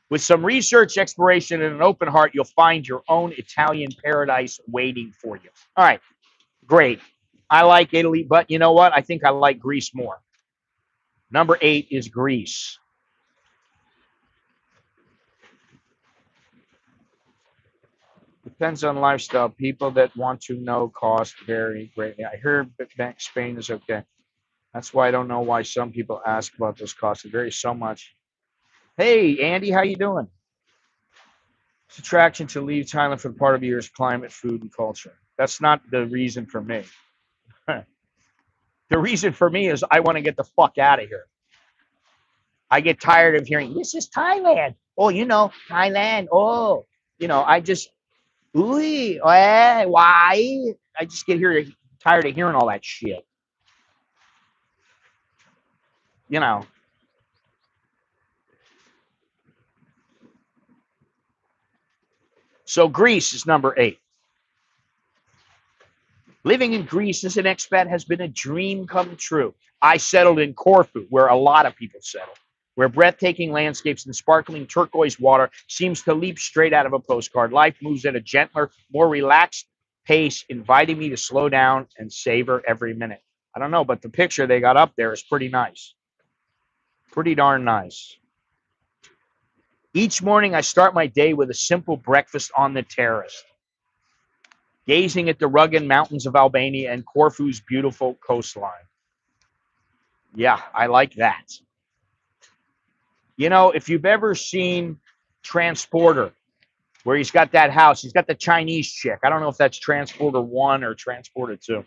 With some research, exploration, and an open heart, you'll find your own Italian paradise waiting for you. All right, great. I like Italy, but you know what? I think I like Greece more. Number 8 is Greece. Depends on lifestyle. People that want to know cost vary greatly. I heard Spain is okay. That's why I don't know why some people ask about those costs. It varies so much. Hey, Andy, how you doing? It's attraction to leave Thailand for part of the year's climate, food, and culture. That's not the reason for me. The reason for me is I want to get the fuck out of here. I get tired of hearing, this is Thailand. Oh, you know, Thailand. Oh, you know, I just, ooh, why? I just get here tired of hearing all that shit. You know, So Greece is number 8. Living in Greece as an expat has been a dream come true. I settled in Corfu, where a lot of people settle, where breathtaking landscapes and sparkling turquoise water seems to leap straight out of a postcard. Life moves at a gentler, more relaxed pace, inviting me to slow down and savor every minute. I don't know, but the picture they got up there is pretty nice. Pretty darn nice. Each morning, I start my day with a simple breakfast on the terrace, gazing at the rugged mountains of Albania and Corfu's beautiful coastline. Yeah, I like that. You know, if you've ever seen Transporter, where he's got that house, he's got the Chinese chick. I don't know if that's Transporter 1 or Transporter 2,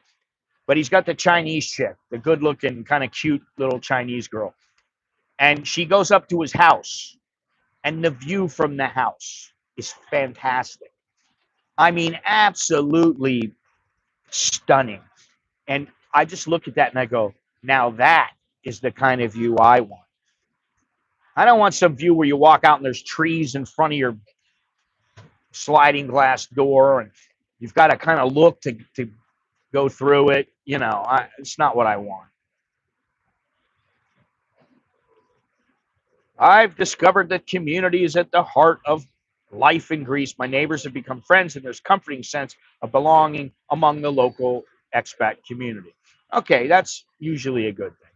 but he's got the Chinese chick, the good looking, kind of cute little Chinese girl. And she goes up to his house, and the view from the house is fantastic. I mean, absolutely stunning. And I just look at that and I go, now that is the kind of view I want. I don't want some view where you walk out and there's trees in front of your sliding glass door and you've got to kind of look to go through it. You know, it's not what I want. I've discovered that community is at the heart of life in Greece. My neighbors have become friends, and there's comforting sense of belonging among the local expat community. Okay, that's usually a good thing.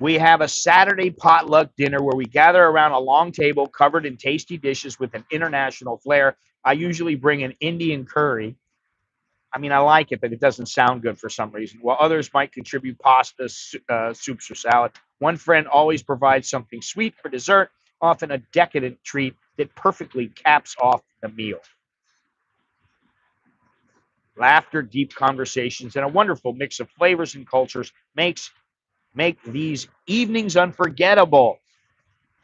We have a Saturday potluck dinner where we gather around a long table covered in tasty dishes with an international flair. I usually bring an Indian curry. I mean, I like it, but it doesn't sound good for some reason. While others might contribute pasta, soups, or salad. One friend always provides something sweet for dessert, often a decadent treat that perfectly caps off the meal. Laughter, deep conversations, and a wonderful mix of flavors and cultures make these evenings unforgettable.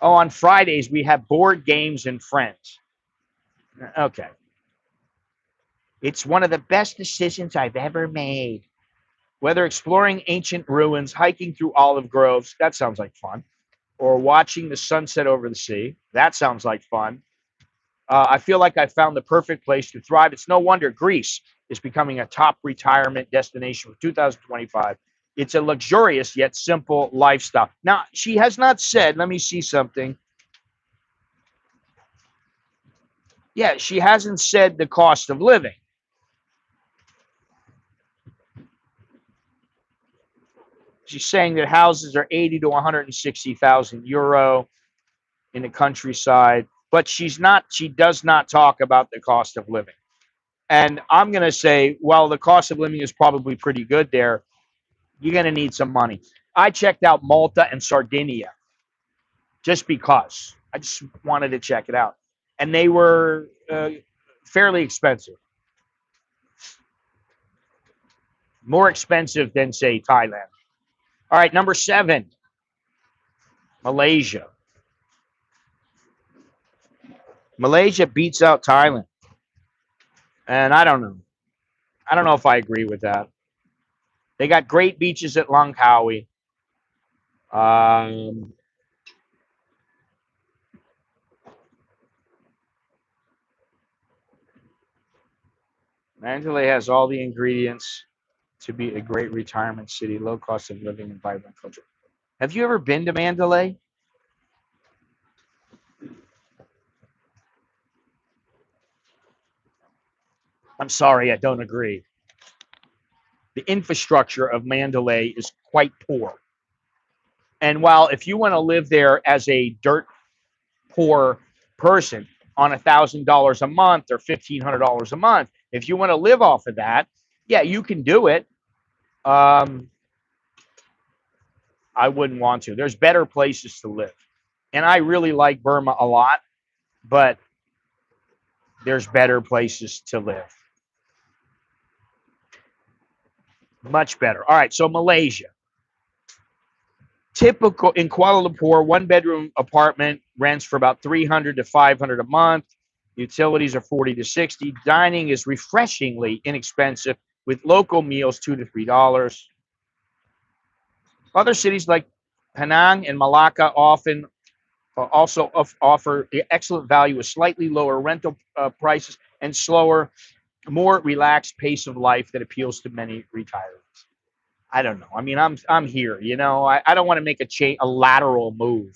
Oh, on Fridays, we have board games and friends. Okay. It's one of the best decisions I've ever made. Whether exploring ancient ruins, hiking through olive groves, that sounds like fun, or watching the sunset over the sea, that sounds like fun. I feel like I found the perfect place to thrive. It's no wonder Greece is becoming a top retirement destination for 2025. It's a luxurious yet simple lifestyle. Now, she has not said, let me see something. Yeah, she hasn't said the cost of living. She's saying that houses are 80 to 160,000 euro in the countryside, but she does not talk about the cost of living. And I'm going to say, well, the cost of living is probably pretty good there. You're going to need some money. I checked out Malta and Sardinia just because I just wanted to check it out. And they were fairly expensive. More expensive than, say, Thailand. All right, number 7, Malaysia. Malaysia beats out Thailand. And I don't know. I don't know if I agree with that. They got great beaches at Langkawi. Mandalay has all the ingredients to be a great retirement city, low cost of living and vibrant culture. Have you ever been to Mandalay? I'm sorry, I don't agree. The infrastructure of Mandalay is quite poor. And while if you want to live there as a dirt poor person on $1,000 a month or $1,500 a month, if you want to live off of that, yeah, you can do it. I wouldn't want to. There's better places to live. And I really like Burma a lot, but there's better places to live. Much better. All right, so Malaysia. Typical in Kuala Lumpur, 1-bedroom apartment rents for about 300 to 500 a month. Utilities are 40 to 60. Dining is refreshingly inexpensive with local meals $2 to $3. Other cities like Penang and Malacca often also offer excellent value with slightly lower rental prices and slower, more relaxed pace of life that appeals to many retirees. I don't know. I mean, I'm here. You know, I don't want to make a lateral move.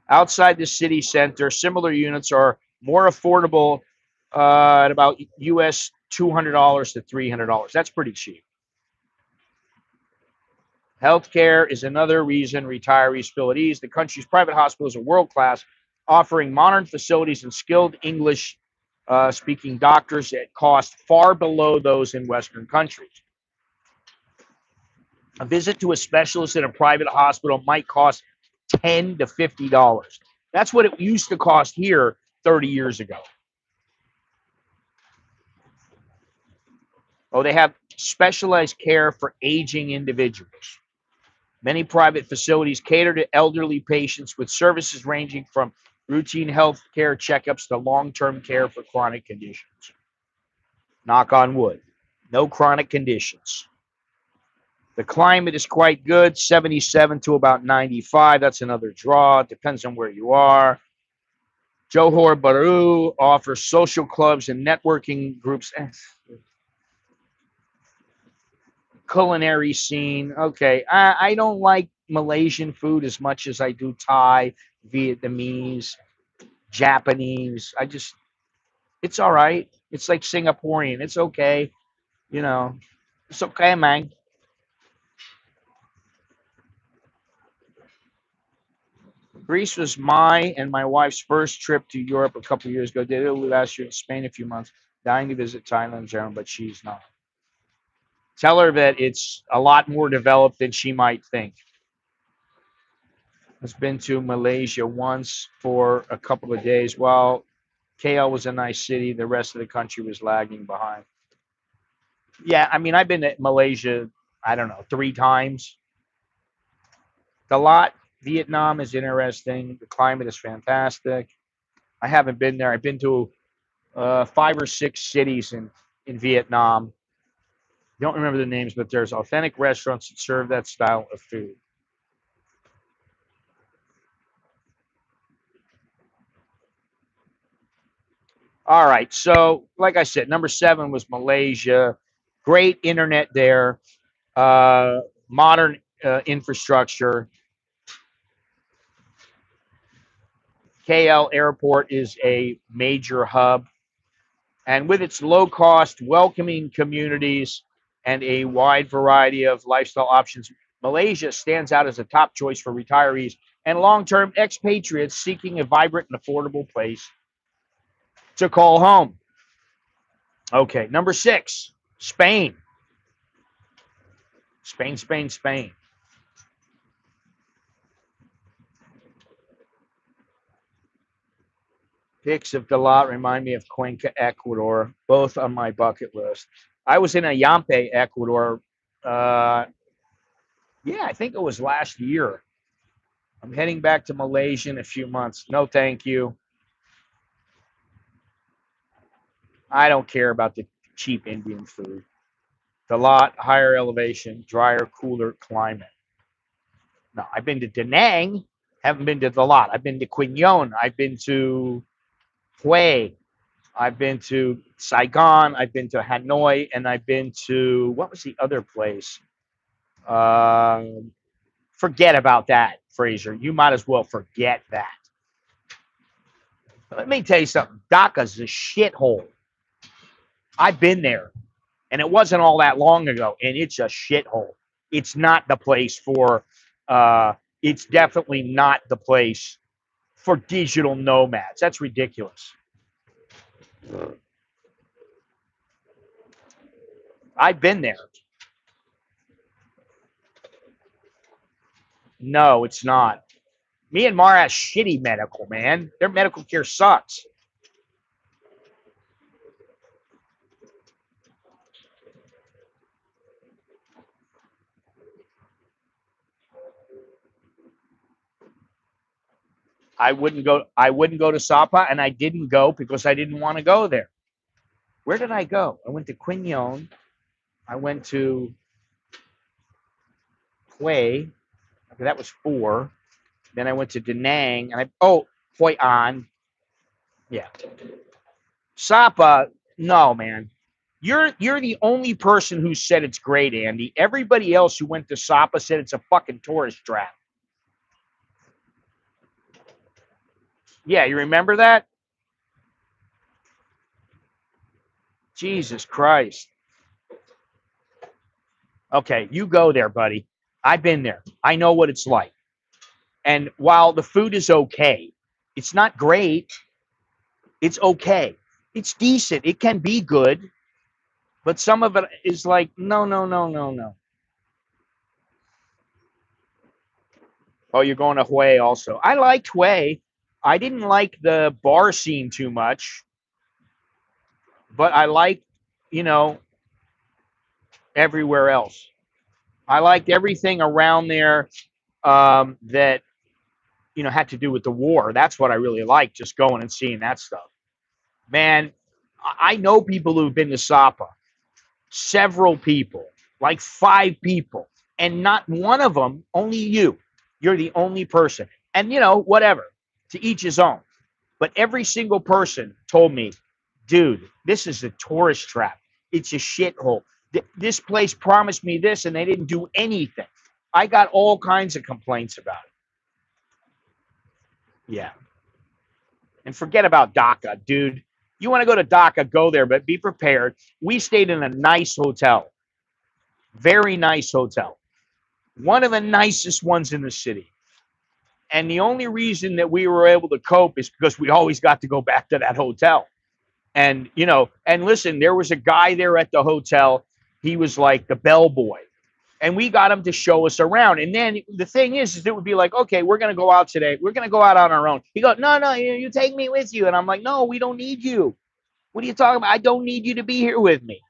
Outside the city center, similar units are more affordable at about US $200 to $300. That's pretty cheap. Healthcare is another reason retirees feel at ease. The country's private hospitals are world class, offering modern facilities and skilled English speaking doctors at cost far below those in Western countries. A visit to a specialist in a private hospital might cost $10 to $50. That's what it used to cost here 30 years ago. Oh, they have specialized care for aging individuals. Many private facilities cater to elderly patients with services ranging from routine health care checkups to long-term care for chronic conditions. Knock on wood. No chronic conditions. The climate is quite good, 77 to about 95. That's another draw. Depends on where you are. Johor Bahru offers social clubs and networking groups. Culinary scene. Okay, I don't like Malaysian food as much as I do Thai, Vietnamese, Japanese. It's all right. It's like Singaporean. It's okay. You know, it's okay, man. Greece was my and my wife's first trip to Europe a couple of years ago. Did Italy last year, in Spain a few months. Dying to visit Thailand, Germany, but she's not. Tell her that it's a lot more developed than she might think. Has been to Malaysia once for a couple of days. Well, KL was a nice city. The rest of the country was lagging behind. Yeah, I mean, I've been to Malaysia, I don't know, 3 times. The lot, Vietnam is interesting. The climate is fantastic. I haven't been there. I've been to 5 or 6 cities in Vietnam. Don't remember the names, but there's authentic restaurants that serve that style of food. All right. So, like I said, number 7 was Malaysia. Great internet there, uh, modern infrastructure. KL Airport is a major hub. And with its low cost, welcoming communities and a wide variety of lifestyle options, Malaysia stands out as a top choice for retirees and long term expatriates seeking a vibrant and affordable place to call home. Okay, number 6, Spain. Spain, Spain, Spain. Pics of Dalat remind me of Cuenca, Ecuador, both on my bucket list. I was in Ayampe, Ecuador. Uh, yeah, I think it was last year. I'm heading back to Malaysia in a few months. No, thank you. I don't care about the cheap Indian food. Dalat, higher elevation, drier, cooler climate. No, I've been to Da Nang, haven't been to Dalat. I've been to Quinyon. I've been to Hue. I've been to Saigon. I've been to Hanoi, and I've been to what was the other place? Forget about that, Fraser. You might as well forget that. Let me tell you something. Dhaka's a shithole. I've been there, and it wasn't all that long ago, and it's a shithole. It's not the place for. It's definitely not the place for digital nomads. That's ridiculous. I've been there. No, it's not. Myanmar has shitty medical, man. Their medical care sucks. I wouldn't go to Sapa, and I didn't go because I didn't want to go there. Where did I go? I went to Quinyon. I went to Hue. Okay, that was 4. Then I went to Da Nang, and Hoi An. Yeah. Sapa, no, man. You're the only person who said it's great, Andy. Everybody else who went to Sapa said it's a fucking tourist trap. Yeah, you remember that? Jesus Christ. Okay, you go there, buddy. I've been there. I know what it's like. And while the food is okay, it's not great. It's okay. It's decent. It can be good, but some of it is like, no, no, no, no, no. Oh, you're going to Hue also. I liked Hue. I didn't like the bar scene too much, but I liked, you know, everywhere else. I liked everything around there that, had to do with the war. That's what I really liked, just going and seeing that stuff. Man, I know people who've been to Sapa, several people, like 5 people, and not one of them, only you. You're the only person. And, whatever, to each his own. But every single person told me, dude, this is a tourist trap. It's a shithole. This place promised me this and they didn't do anything. I got all kinds of complaints about it. Yeah. And forget about Dhaka, dude. You want to go to Dhaka, go there, but be prepared. We stayed in a nice hotel, very nice hotel, one of the nicest ones in the city. And the only reason that we were able to cope is because we always got to go back to that hotel. And, and listen, there was a guy there at the hotel. He was like the bellboy. And we got him to show us around. And then the thing is it would be like, okay, we're going to go out today. We're going to go out on our own. He goes, no, no, you take me with you. And I'm like, no, we don't need you. What are you talking about? I don't need you to be here with me.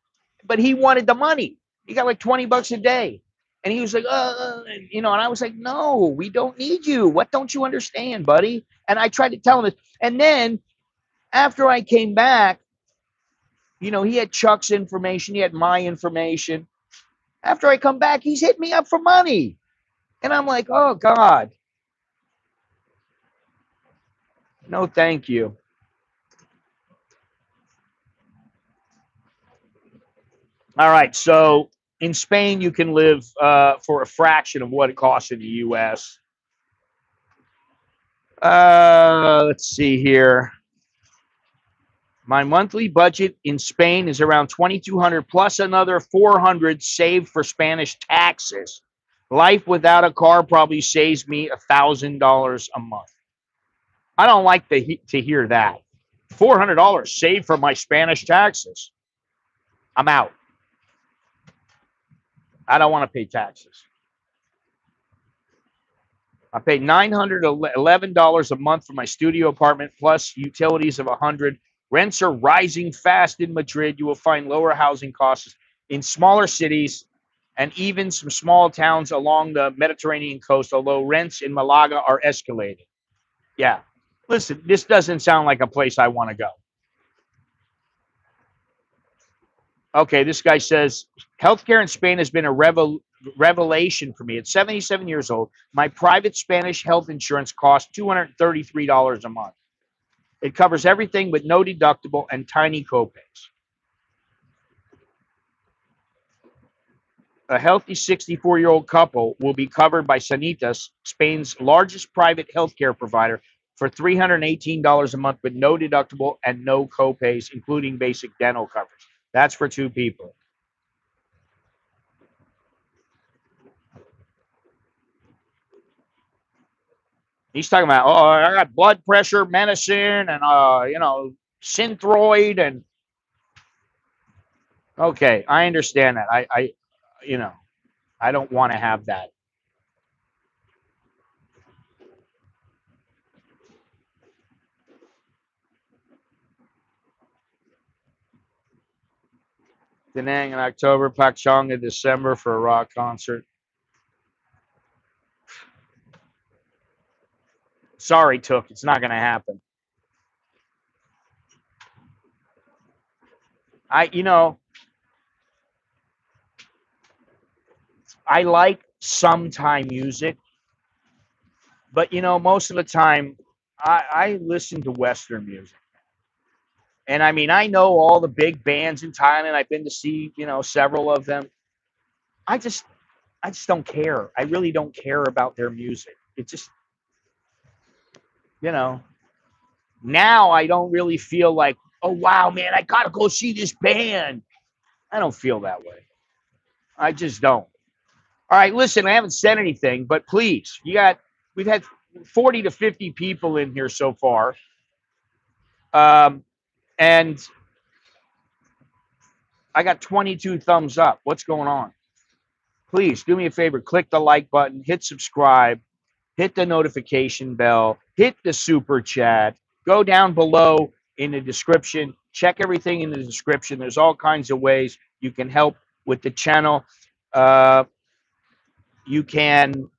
But he wanted the money. He got like $20 a day. And he was like, and I was like, no, we don't need you. What don't you understand, buddy? And I tried to tell him this. And then after I came back, he had Chuck's information. He had my information. After I come back, he's hit me up for money. And I'm like, oh, God. No, thank you. All right. So in Spain, you can live for a fraction of what it costs in the U.S. Let's see here. My monthly budget in Spain is around 2,200 plus another 400 saved for Spanish taxes. Life without a car probably saves me $1,000 a month. I don't like to hear that. $400 saved for my Spanish taxes. I'm out. I don't want to pay taxes. I pay $911 a month for my studio apartment plus utilities of $100. Rents are rising fast in Madrid. You will find lower housing costs in smaller cities and even some small towns along the Mediterranean coast, although rents in Malaga are escalating. Yeah. Listen, this doesn't sound like a place I want to go. Okay, this guy says, healthcare in Spain has been a revelation for me. At 77 years old, my private Spanish health insurance costs $233 a month. It covers everything but no deductible and tiny copays. A healthy 64-year-old couple will be covered by Sanitas, Spain's largest private healthcare provider, for $318 a month with no deductible and no copays, including basic dental coverage. That's for 2 people. He's talking about, oh, I got blood pressure medicine and, Synthroid and, okay, I understand that. I don't want to have that. Da Nang in October, Pak Chong in December for a rock concert. Sorry, Took. It's not going to happen. I like some Thai music, But most of the time, I listen to Western music, and I mean, I know all the big bands in Thailand. I've been to see, several of them. I just, I just don't care. I really don't care about their music. It just, you know, now I don't really feel like, oh wow, man, I gotta go see this band. I don't feel that way. I just don't. All right, listen, I haven't said anything, but please, we've had 40 to 50 people in here so far. And I got 22 thumbs up. What's going on? Please do me a favor, click the like button, hit subscribe, hit the notification bell, hit the super chat, go down below in the description, check everything in the description. There's all kinds of ways you can help with the channel. Uh, you can,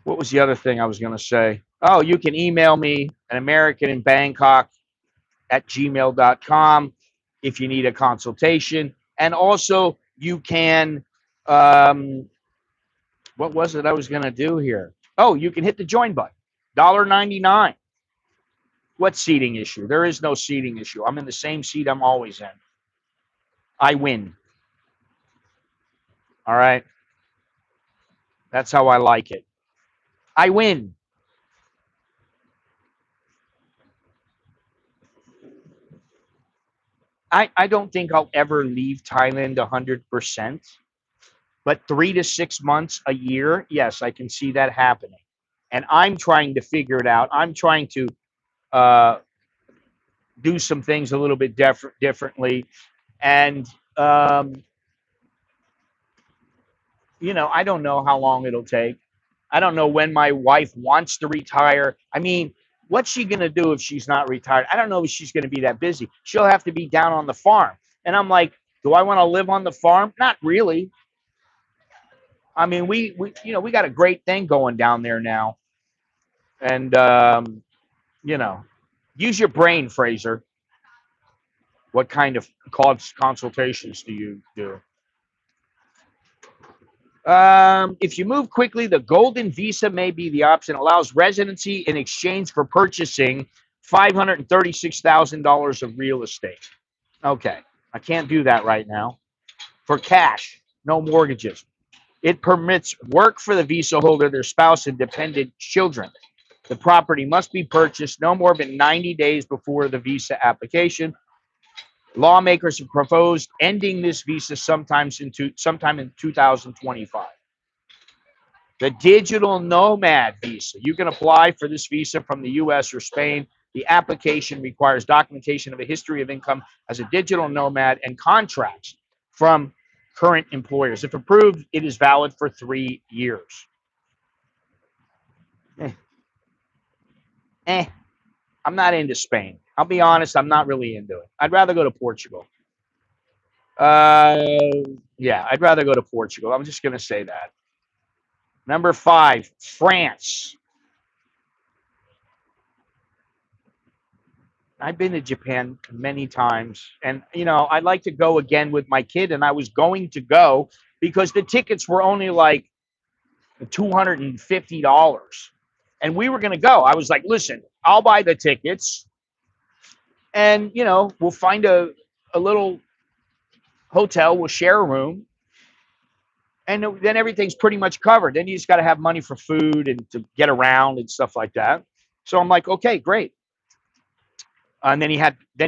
what was the other thing I was going to say? Oh, you can email me, an American in Bangkok at gmail.com if you need a consultation. And also, you can, what was it I was going to do here? Oh, you can hit the join button. $1.99. What seating issue? There is no seating issue. I'm in the same seat I'm always in. I win. All right. That's how I like it. I win. I don't think I'll ever leave Thailand 100%, but 3 to 6 months, a year, yes, I can see that happening. And I'm trying to figure it out. I'm trying to uh, do some things a little bit differently. And um, I don't know how long it'll take. I don't know when my wife wants to retire. I mean, what's she going to do if she's not retired? I don't know if she's going to be that busy. She'll have to be down on the farm. And I'm like, do I want to live on the farm? Not really. I mean, we got a great thing going down there now. And, you know, use your brain, Fraser. What kind of consultations do you do? If you move quickly, the golden visa may be the option. Allows residency in exchange for purchasing $536,000 of real estate. Okay, I can't do that right now. For cash, no mortgages. It permits work for the visa holder, their spouse, and dependent children. The property must be purchased no more than 90 days before the visa application. Lawmakers have proposed ending this visa sometime in 2025. The digital nomad visa. You can apply for this visa from the US or Spain. The application requires documentation of a history of income as a digital nomad and contracts from current employers. If approved, it is valid for 3 years. Eh, eh, I'm not into Spain. I'll be honest, I'm not really into it. I'd rather go to Portugal. Uh, yeah, I'd rather go to Portugal. I'm just going to say that. Number 5, France. I've been to Japan many times, and I'd like to go again with my kid. And I was going to go because the tickets were only like $250, and we were going to go. I was like, "Listen, I'll buy the tickets, and we'll find a little hotel. We'll share a room, and then everything's pretty much covered. Then you just got to have money for food and to get around and stuff like that." So I'm like, "Okay, great." And then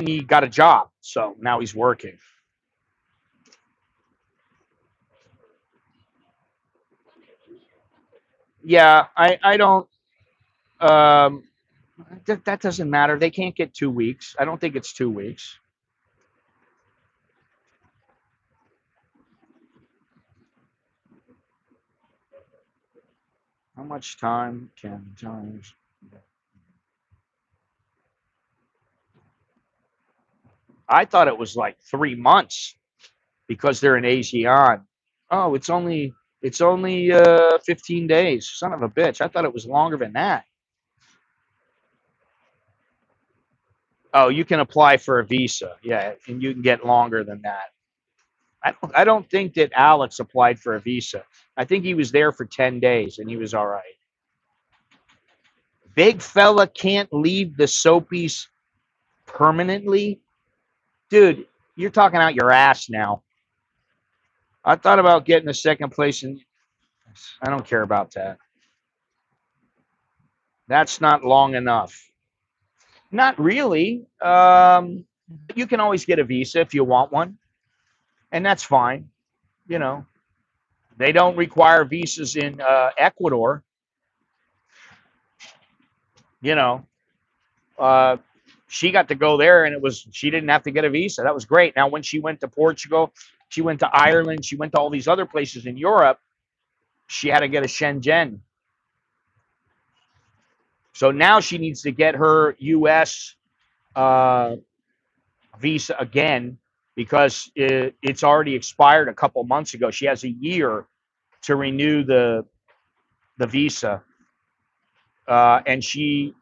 he got a job, so now he's working. Yeah, I don't. Um, that doesn't matter. They can't get 2 weeks. I don't think it's 2 weeks. How much time can times? I thought it was like 3 months because they're in ASEAN. Oh, it's only 15 days. Son of a bitch! I thought it was longer than that. Oh, you can apply for a visa, yeah, and you can get longer than that. I don't think that Alex applied for a visa. I think he was there for 10 days and he was all right. Big fella can't leave the soapies permanently. Dude, you're talking out your ass now. I thought about getting a second place, and I don't care about that. That's not long enough. Not really. You can always get a visa if you want one, and that's fine. You know, they don't require visas in Ecuador. You know, uh, she got to go there, and she didn't have to get a visa. That was great. Now, when she went to Portugal, she went to Ireland, she went to all these other places in Europe. She had to get a Schengen. So now she needs to get her U.S. Uh, visa again because it's already expired a couple months ago. She has a year to renew the visa, and she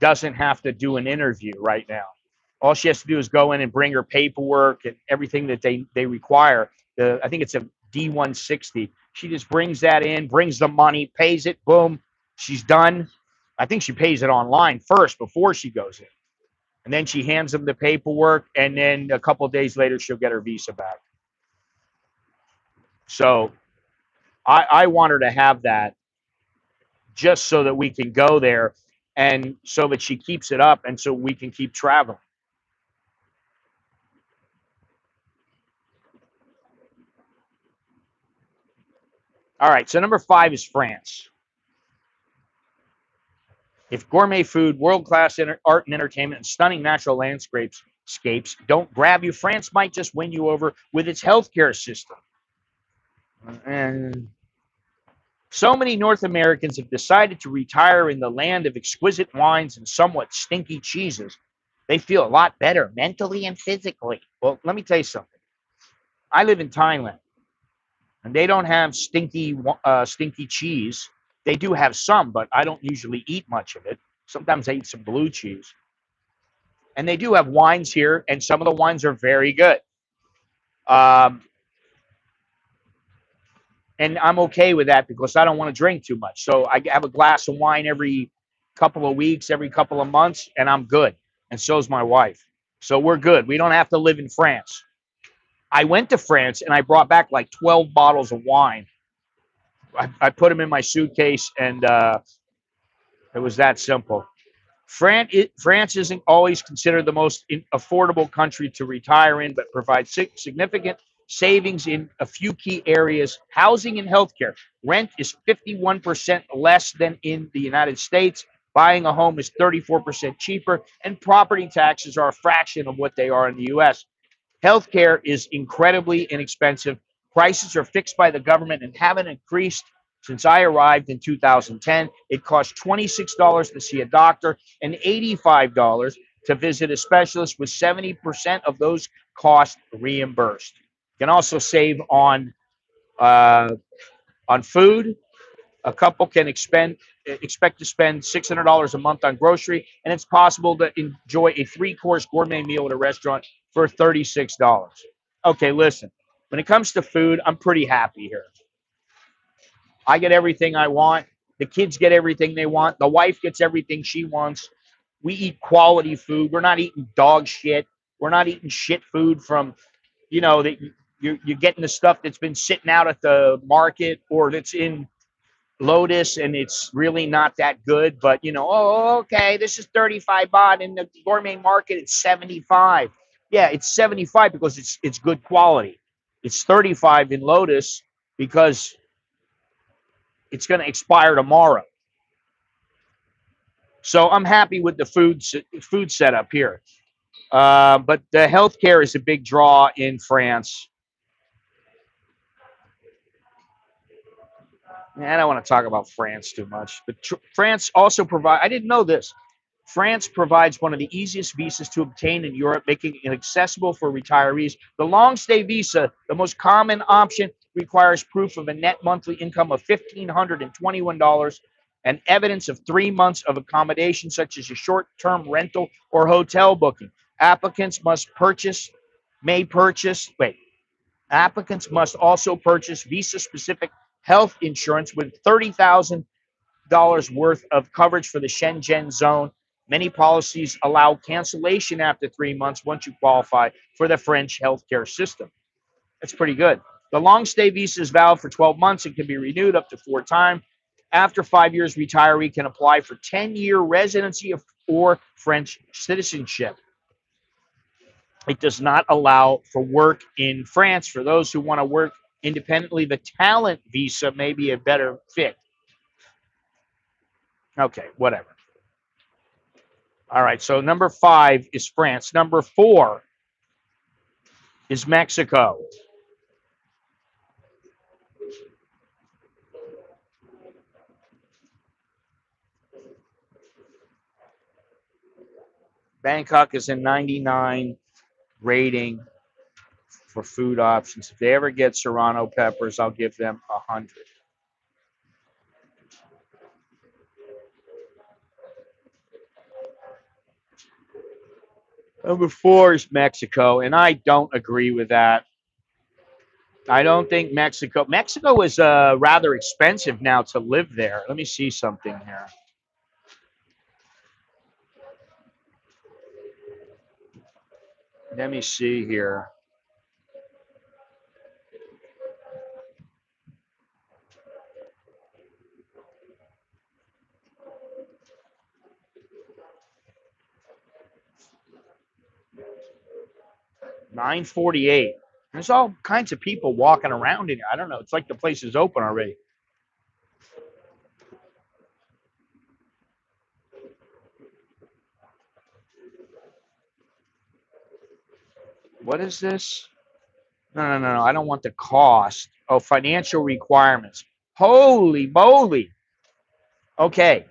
doesn't have to do an interview right now. All she has to do is go in and bring her paperwork and everything that they require. I think it's a D-160. She just brings that in, brings the money, pays it, boom, she's done. I think she pays it online first before she goes in. And then she hands them the paperwork, and then a couple of days later, she'll get her visa back. So I want her to have that just so that we can go there and so that she keeps it up and so we can keep traveling. All right, so number 5 is France. If gourmet food, world-class art and entertainment, and stunning natural landscapes don't grab you, France might just win you over with its healthcare system. And so many North Americans have decided to retire in the land of exquisite wines and somewhat stinky cheeses. They feel a lot better mentally and physically. Well, let me tell you something. I live in Thailand, and they don't have stinky cheese. They do have some, but I don't usually eat much of it. Sometimes I eat some blue cheese. And they do have wines here, and some of the wines are very good. Um, and I'm okay with that because I don't want to drink too much. So I have a glass of wine every couple of weeks, every couple of months, and I'm good. And so's my wife. So we're good. We don't have to live in France. I went to France and I brought back like 12 bottles of wine. I put them in my suitcase, and it was that simple. France isn't always considered the most affordable country to retire in, but provides significant savings in a few key areas: housing and healthcare. Rent is 51% less than in the United States. Buying a home is 34% cheaper, and property taxes are a fraction of what they are in the U.S. Healthcare is incredibly inexpensive. Prices are fixed by the government and haven't increased since I arrived in 2010. It costs $26 to see a doctor and $85 to visit a specialist, with 70% of those costs reimbursed. You can also save on food. A couple can expect to spend $600 a month on grocery, and it's possible to enjoy a 3-course gourmet meal at a restaurant for $36. Okay, listen, when it comes to food, I'm pretty happy here. I get everything I want. The kids get everything they want. The wife gets everything she wants. We eat quality food. We're not eating dog shit. We're not eating shit food from, that you're getting the stuff that's been sitting out at the market or that's in Lotus, and it's really not that good. But okay, this is 35 baht in the gourmet market. It's 75. Yeah, it's 75 because it's good quality. It's 35 in Lotus because it's going to expire tomorrow. So I'm happy with the food setup here. But the healthcare is a big draw in France. I don't want to talk about France too much, but France also provides, I didn't know this. France provides one of the easiest visas to obtain in Europe, making it accessible for retirees. The long stay visa, the most common option, requires proof of a net monthly income of $1,521 and evidence of 3 months of accommodation, such as a short-term rental or hotel booking. Applicants Applicants must also purchase visa-specific health insurance with $30,000 worth of coverage for the Shenzhen zone. Many policies allow cancellation after 3 months once you qualify for the French healthcare system. That's pretty good. The long stay visa is valid for 12 months and can be renewed up to 4 times. After 5 years, retiree can apply for 10-year residency or French citizenship. It does not allow for work in France. For those who want to work independently, the talent visa may be a better fit. Okay, whatever. All right, so number 5 is France. Number 4 is Mexico. Bangkok is a 99 rating for food options. If they ever get serrano peppers, I'll give them 100. Number 4 is Mexico, and I don't agree with that. I don't think Mexico is rather expensive now to live there. Let me see something here. Let me see here. $9.48. There's all kinds of people walking around in here. I don't know. It's like the place is open already. What is this? No. I don't want the cost. Oh, financial requirements. Holy moly. Okay.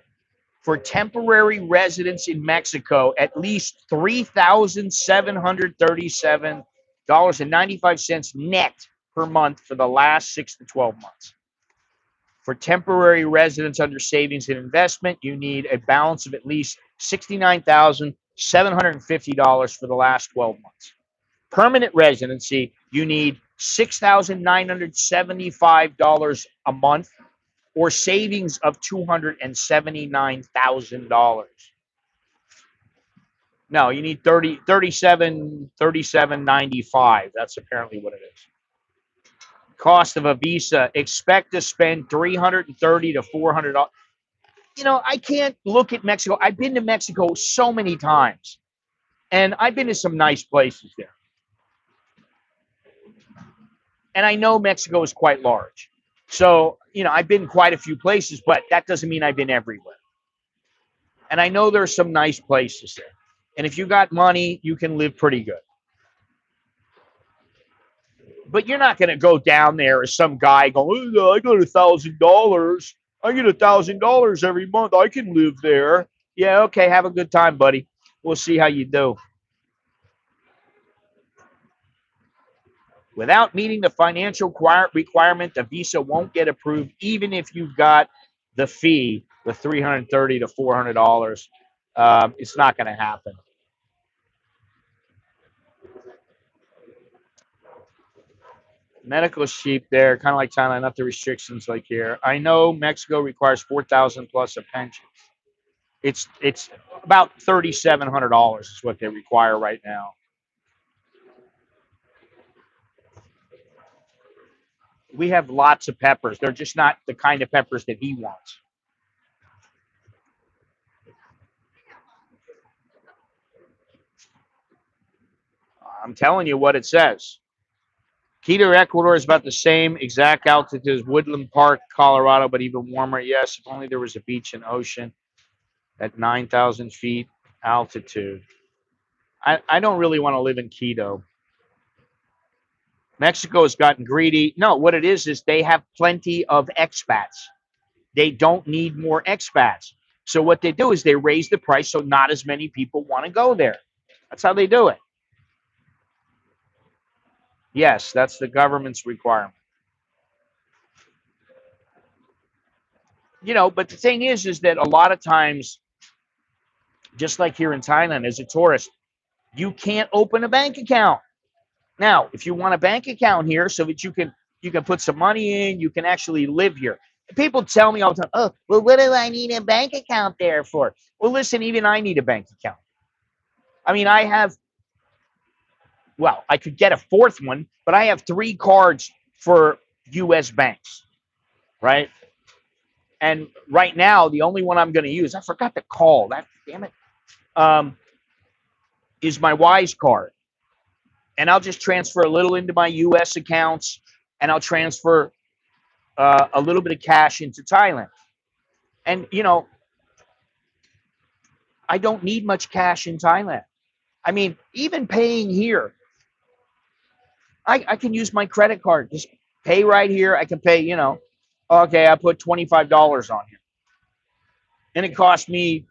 For temporary residents in Mexico, at least $3,737.95 net per month for the last 6 to 12 months. For temporary residents under savings and investment, you need a balance of at least $69,750 for the last 12 months. Permanent residency, you need $6,975 a month or savings of $279,000. No, you need 37.95. That's apparently what it is. Cost of a visa, expect to spend $330 to $400. I can't look at Mexico. I've been to Mexico so many times, and I've been to some nice places there. And I know Mexico is quite large. So, I've been quite a few places, but that doesn't mean I've been everywhere. And I know there's some nice places there. And if you got money, you can live pretty good. But you're not going to go down there as some guy going, oh, I got $1,000. I get $1,000 every month. I can live there. Yeah, okay, have a good time, buddy. We'll see how you do. Without meeting the financial requirement, the visa won't get approved, even if you've got the fee, the $330 to $400. It's not going to happen. Medical is cheap there, kind of like Thailand, not the restrictions like here. I know Mexico requires 4,000 plus a pension. It's about $3,700 is what they require right now. We have lots of peppers. They're just not the kind of peppers that he wants. I'm telling you what it says. Quito, Ecuador is about the same exact altitude as Woodland Park, Colorado, but even warmer. Yes, if only there was a beach and ocean at 9,000 feet altitude. I don't really want to live in Quito. Mexico has gotten greedy. No, what it is they have plenty of expats. They don't need more expats. So what they do is they raise the price so not as many people want to go there. That's how they do it. Yes, that's the government's requirement. But the thing is that a lot of times, just like here in Thailand, as a tourist, you can't open a bank account. Now, if you want a bank account here so that you can put some money in, you can actually live here. People tell me all the time, oh, well, what do I need a bank account there for? Well, listen, even I need a bank account. I mean, I have, well, I could get a fourth one, but I have 3 cards for US banks, right? And right now, the only one I'm going to use, I forgot to call that, damn it, is my Wise card. And I'll just transfer a little into my US accounts, and I'll transfer a little bit of cash into Thailand. And, I don't need much cash in Thailand. I mean, even paying here, I can use my credit card. Just pay right here. I can pay, okay, I put $25 on here. And it cost me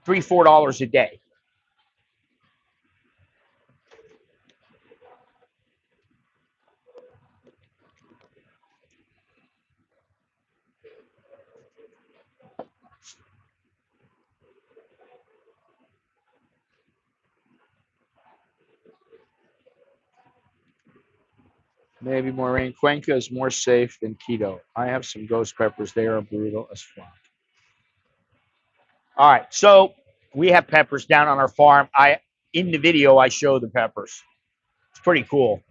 $3, $4 a day. Maybe more rain. Cuenca is more safe than Quito. I have some ghost peppers. They are brutal as fuck. All right, so we have peppers down on our farm. In the video I show the peppers. It's pretty cool.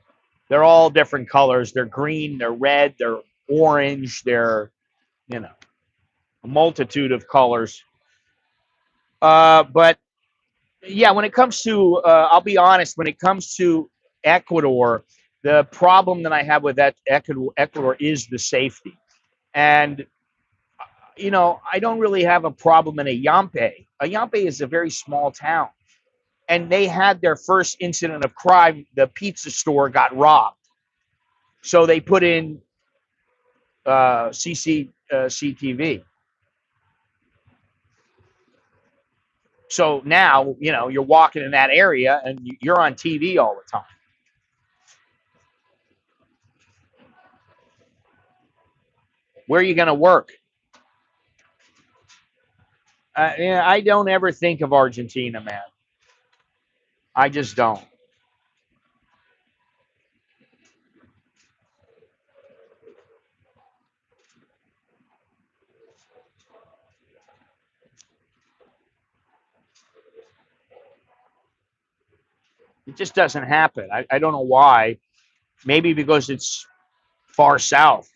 They're all different colors. They're green, they're red, they're orange, they're a multitude of colors. But yeah, when it comes to, I'll be honest, when it comes to Ecuador, the problem that I have with that Ecuador is the safety. And I don't really have a problem in Ayampe. Ayampe is a very small town, and they had their first incident of crime. The pizza store got robbed, so they put in CCTV. So now you're walking in that area and you're on TV all the time. Where are you going to work? I don't ever think of Argentina, man. I just don't. It just doesn't happen. I don't know why. Maybe because it's far south.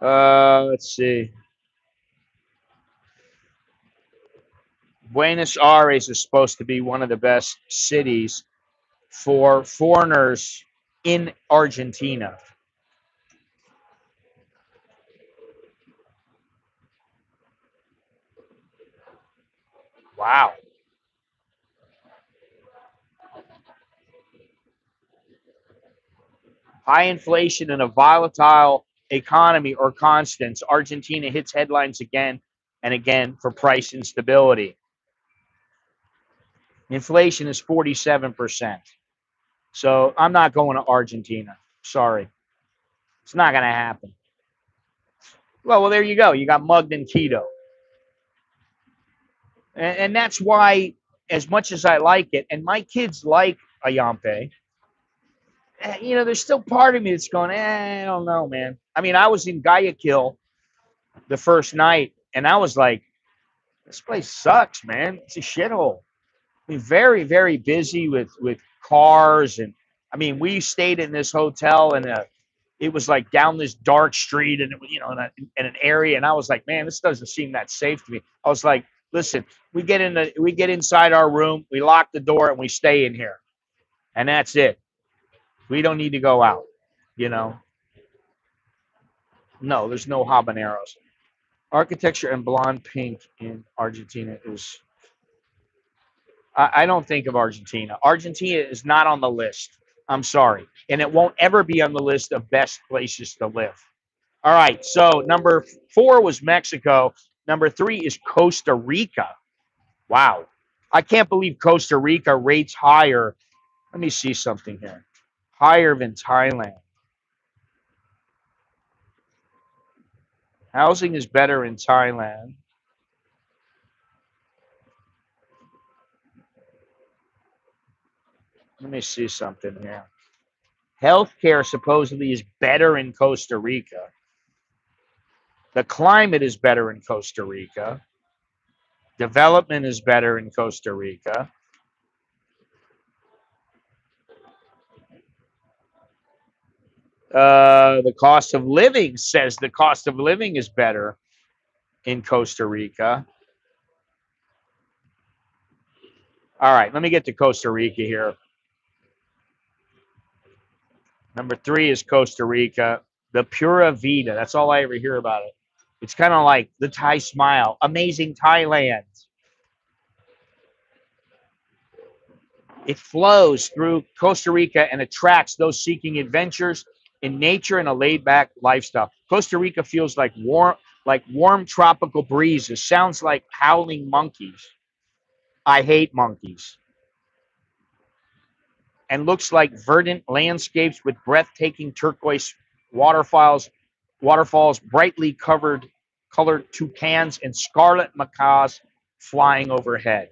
Let's see. Buenos Aires is supposed to be one of the best cities for foreigners in Argentina. Wow. High inflation and a volatile economy or constants. Argentina hits headlines again and again for price instability. Inflation is 47%. So I'm not going to Argentina. Sorry. It's not going to happen. Well, there you go. You got mugged in Quito. And that's why, as much as I like it, and my kids like Ayampe, there's still part of me that's going, I don't know, man. I mean, I was in Guayaquil the first night, and I was like, this place sucks, man. It's a shithole. I mean, very, very busy with cars, and I mean, we stayed in this hotel, and it was like down this dark street, and it was in an area, and I was like, man, this doesn't seem that safe to me. I was like, listen, we get inside our room, we lock the door, and we stay in here, and that's it. We don't need to go out, you know. No, there's no habaneros. Architecture and blonde pink in Argentina is. I don't think of Argentina. Argentina is not on the list. I'm sorry, and it won't ever be on the list of best places to live. All right, so number 4 was Mexico. Number 3 is Costa Rica. Wow, I can't believe Costa Rica rates higher. Let me see something here. Higher than Thailand. Housing is better in Thailand. Let me see something here. Healthcare supposedly is better in Costa Rica. The climate is better in Costa Rica. Development is better in Costa Rica. The cost of living says the cost of living is better in Costa Rica. All right, let me get to Costa Rica here. Number 3 is Costa Rica. The Pura Vida. That's all I ever hear about it. It's kind of like the Thai smile. Amazing Thailand. It flows through Costa Rica and attracts those seeking adventures in nature and a laid-back lifestyle. Costa Rica feels like warm tropical breezes. Sounds like howling monkeys. I hate monkeys. And looks like verdant landscapes with breathtaking turquoise waterfalls, brightly colored toucans, and scarlet macaws flying overhead.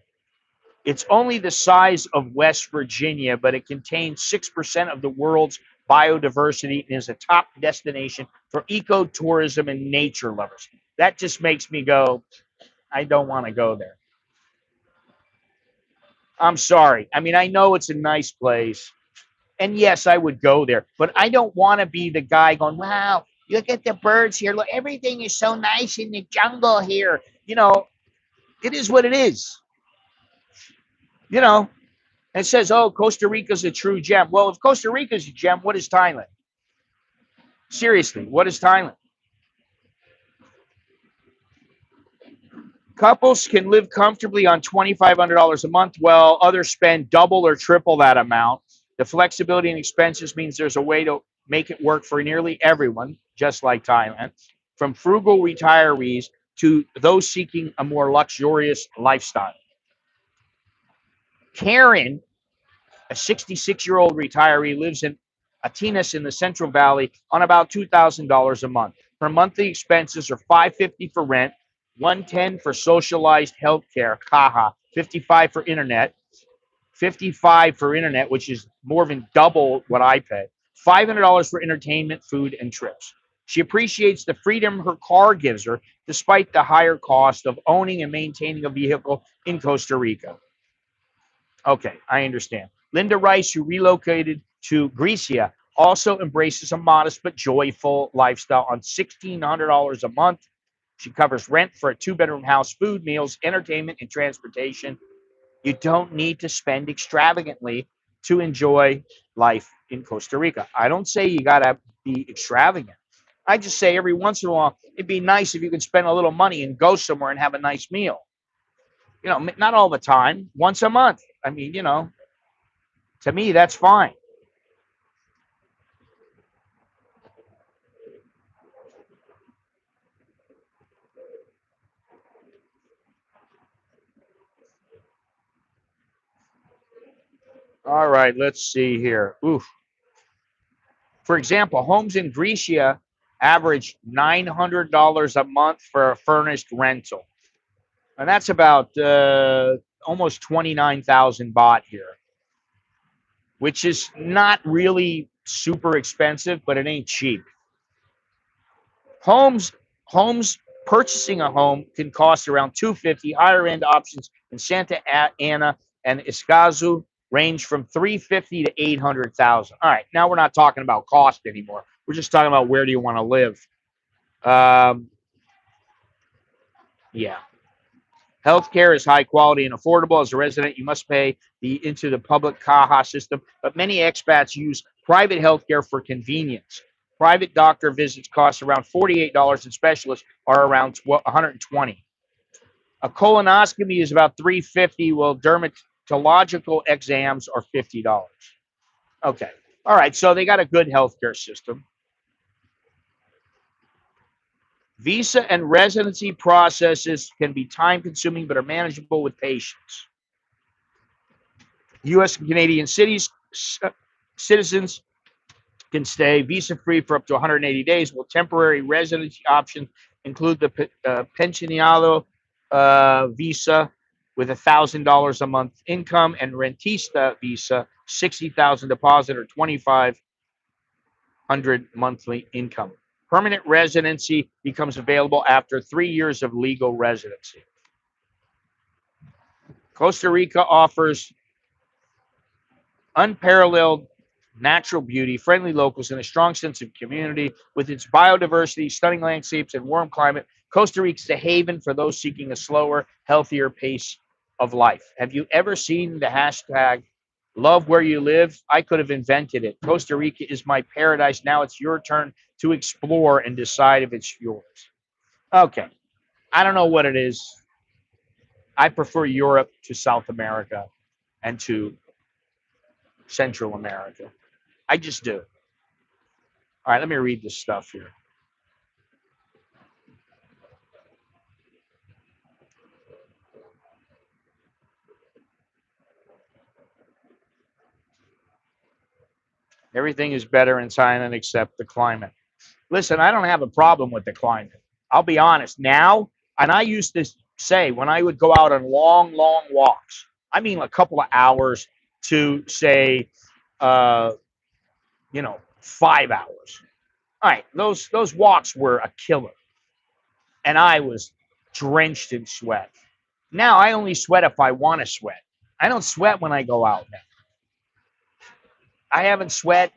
It's only the size of West Virginia, but it contains 6% of the world's biodiversity and is a top destination for ecotourism and nature lovers. That just makes me go, I don't want to go there. I'm sorry. I mean, I know it's a nice place. And yes, I would go there, but I don't want to be the guy going, wow, look at the birds here. Look, everything is so nice in the jungle here. It is what it is. You know, and it says, oh, Costa Rica's a true gem. Well, if Costa Rica's a gem, what is Thailand? Seriously, what is Thailand? Couples can live comfortably on $2,500 a month, while others spend double or triple that amount. The flexibility and expenses means there's a way to make it work for nearly everyone, just like Thailand, from frugal retirees to those seeking a more luxurious lifestyle. Karen, a 66-year-old retiree, lives in Atinas in the Central Valley on about $2,000 a month. Her monthly expenses are $550 for rent, $110 for socialized health care, CAHA, $55 for internet, which is more than double what I pay, $500 for entertainment, food, and trips. She appreciates the freedom her car gives her, despite the higher cost of owning and maintaining a vehicle in Costa Rica. Okay, I understand. Linda Rice, who relocated to Grecia, also embraces a modest but joyful lifestyle on $1,600 a month. She covers rent for a 2-bedroom house, food, meals, entertainment, and transportation. You don't need to spend extravagantly to enjoy life in Costa Rica. I don't say you got to be extravagant. I just say every once in a while, it'd be nice if you could spend a little money and go somewhere and have a nice meal. Not all the time, once a month. I mean, to me, that's fine. All right, let's see here. Oof. For example, homes in Grecia average $900 a month for a furnished rental. And that's about almost 29,000 baht here, which is not really super expensive, but it ain't cheap. Homes purchasing a home can cost around 250. Higher end options in Santa Ana and Escazú range from 350 to 800,000. All right, now we're not talking about cost anymore. We're just talking about where do you want to live. Yeah. Healthcare is high quality and affordable. As a resident, you must pay into the public CAHA system, but many expats use private healthcare for convenience. Private doctor visits cost around $48 and specialists are around 120. A colonoscopy is about $350, while dermatological exams are $50. Okay. All right. So they got a good healthcare system. Visa and residency processes can be time consuming but are manageable with patience. U.S. and Canadian citizens can stay visa-free for up to 180 days, while temporary residency options include the pensionado visa, with $1,000 a month income, and rentista visa, 60,000 deposit or 2,500 monthly income. Permanent residency becomes available after 3 years of legal residency. Costa Rica offers unparalleled natural beauty, friendly locals, and a strong sense of community. With its biodiversity, stunning landscapes, and warm climate, Costa Rica is a haven for those seeking a slower, healthier pace of life. Have you ever seen the hashtag love where you live? I could have invented it. Costa Rica is my paradise. Now it's your turn to explore and decide if it's yours. Okay. I don't know what it is. I prefer Europe to South America and to Central America. I just do. All right, let me read this stuff here. Everything is better in Thailand except the climate. Listen, I don't have a problem with the climate. I'll be honest. Now, and I used to say when I would go out on long, long walks, I mean a couple of hours to say, 5 hours. All right, those walks were a killer, and I was drenched in sweat. Now I only sweat if I want to sweat. I don't sweat when I go out now. I haven't sweat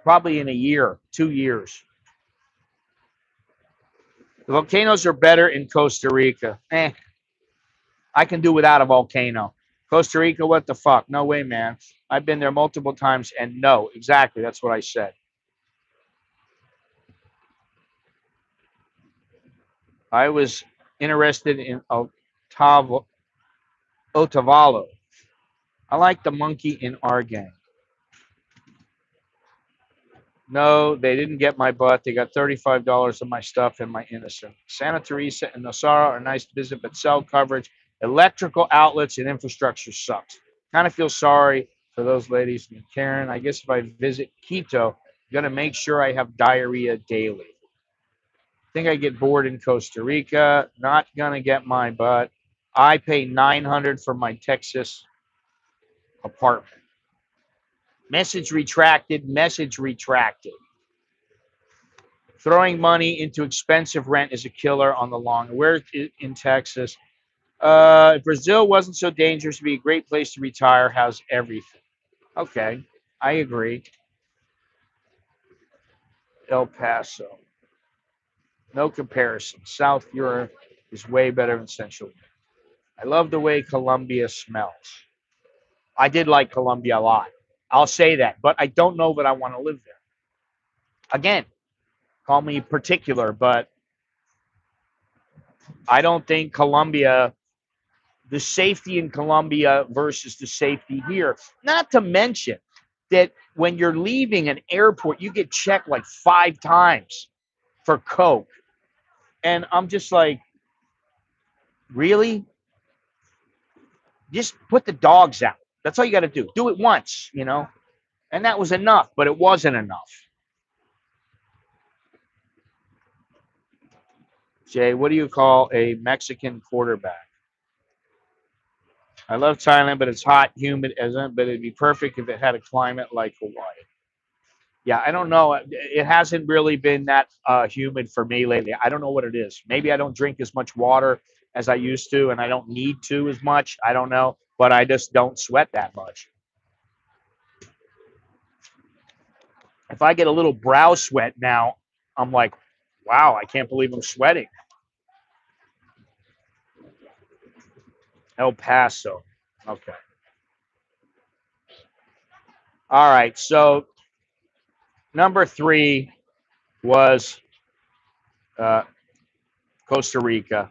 probably in a year, 2 years. The volcanoes are better in Costa Rica. I can do without a volcano. Costa Rica, what the fuck? No way, man. I've been there multiple times, and no, exactly. That's what I said. I was interested in Otavalo. I like the monkey in our gang. No, they didn't get my butt. They got $35 of my stuff and my innocent. Santa Teresa and Nosara are nice to visit, but cell coverage, electrical outlets, and infrastructure sucks. Kind of feel sorry for those ladies. And Karen, I guess if I visit Quito, I'm going to make sure I have diarrhea daily. Think I get bored in Costa Rica. Not going to get my butt. I pay $900 for my Texas apartment. Message retracted. Message retracted. Throwing money into expensive rent is a killer on the long. Where in Texas? If Brazil wasn't so dangerous, it'd be a great place to retire. Has everything. Okay, I agree. El Paso. No comparison. South Europe is way better than Central. I love the way Colombia smells. I did like Colombia a lot. I'll say that, but I don't know that I want to live there. Again, call me particular, but I don't think Colombia, the safety in Colombia versus the safety here. Not to mention that when you're leaving an airport, you get checked like 5 times for coke. And I'm just like, really? Just put the dogs out. That's all you got to do. Do it once. And that was enough, but it wasn't enough. Jay, what do you call a Mexican quarterback? I love Thailand, but it's hot, humid, but it'd be perfect if it had a climate like Hawaii. Yeah, I don't know. It hasn't really been that humid for me lately. I don't know what it is. Maybe I don't drink as much water as I used to, and I don't need to as much. I don't know, but I just don't sweat that much. If I get a little brow sweat now, I'm like, wow, I can't believe I'm sweating. El Paso. Okay. All right. So number 3 was uh, Costa Rica.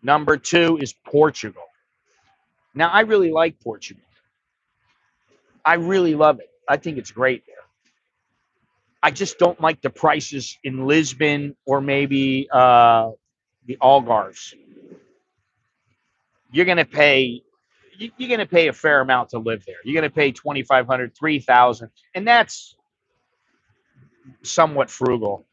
Number 2 is Portugal. Now, I really like Portugal. I really love it. I think it's great there. I just don't like the prices in Lisbon or maybe the Algarves. You're going to pay. You're going to pay a fair amount to live there. You're going to pay 2,500, 3,000, and that's somewhat frugal.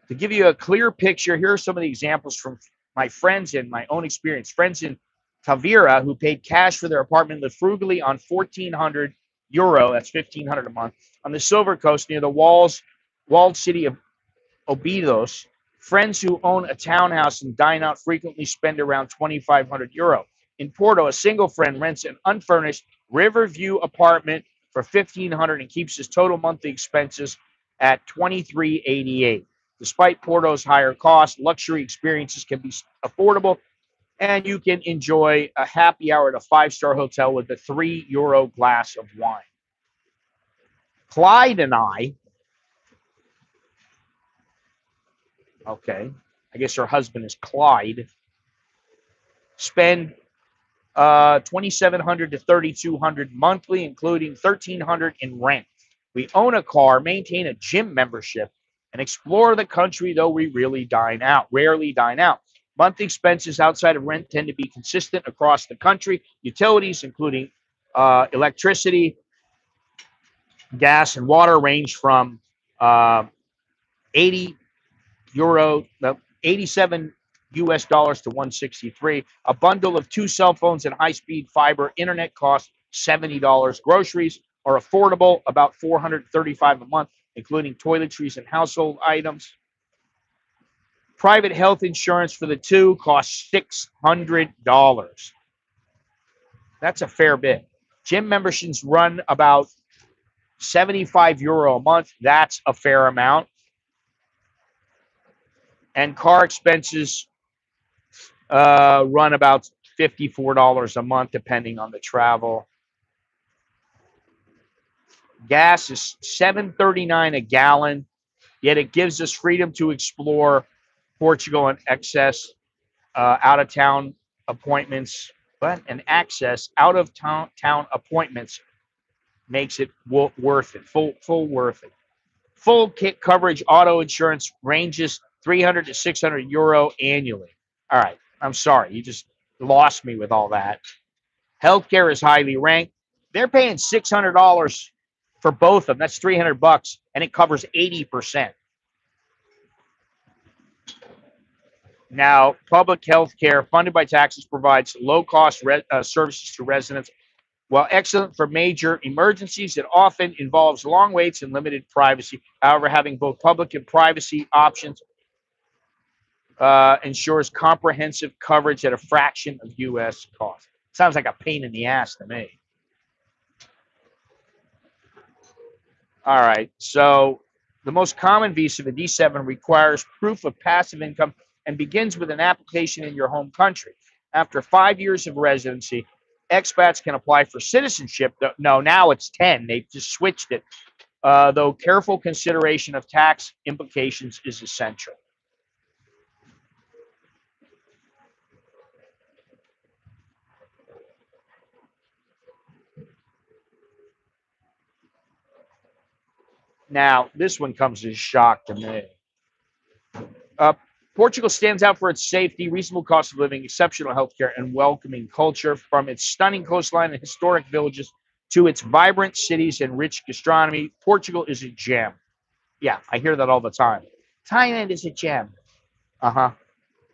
To give you a clear picture, here are some of the examples from my friends and my own experience. Friends in Tavira who paid cash for their apartment lived frugally on €1,400. That's 1,500 a month on the Silver Coast near the walled city of Obidos. Friends who own a townhouse and dine out frequently spend around €2,500. In Porto, a single friend rents an unfurnished Riverview apartment for 1,500 and keeps his total monthly expenses at 2388. Despite Porto's higher cost, luxury experiences can be affordable, and you can enjoy a happy hour at a five-star hotel with a €3 glass of wine. Clyde and I, okay, I guess her husband is Clyde, spend 2,700 to 3,200 monthly, including 1,300 in rent. We own a car, maintain a gym membership, and explore the country, though we rarely dine out. Monthly expenses outside of rent tend to be consistent across the country. Utilities, including electricity, gas, and water, range from €80, 87 US dollars to 163. A bundle of 2 cell phones and high-speed fiber internet costs $70. Groceries are affordable, about $435 a month, including toiletries and household items. Private health insurance for the two costs $600. That's a fair bit. Gym memberships run about €75 a month. That's a fair amount. And car expenses run about $54 a month, depending on the travel. Gas is $7.39 a gallon, yet it gives us freedom to explore Portugal and access out-of-town appointments. And access out-of-town appointments makes it worth it, full worth it. Full kit coverage auto insurance ranges €300 to €600 annually. All right, I'm sorry, you just lost me with all that. Healthcare is highly ranked. They're paying $600 for both of them. That's $300, and it covers 80%. Now, public health care funded by taxes provides low-cost services to residents. While excellent for major emergencies, it often involves long waits and limited privacy. However, having both public and privacy options ensures comprehensive coverage at a fraction of U.S. cost. Sounds like a pain in the ass to me. All right, so the most common visa, the D7, requires proof of passive income and begins with an application in your home country. After 5 years of residency, expats can apply for citizenship. No, now it's 10. They've just switched it. Though careful consideration of tax implications is essential. Now, this one comes as a shock to me. Portugal stands out for its safety, reasonable cost of living, exceptional healthcare, and welcoming culture. From its stunning coastline and historic villages to its vibrant cities and rich gastronomy, Portugal is a gem. Yeah, I hear that all the time. Thailand is a gem. Uh-huh.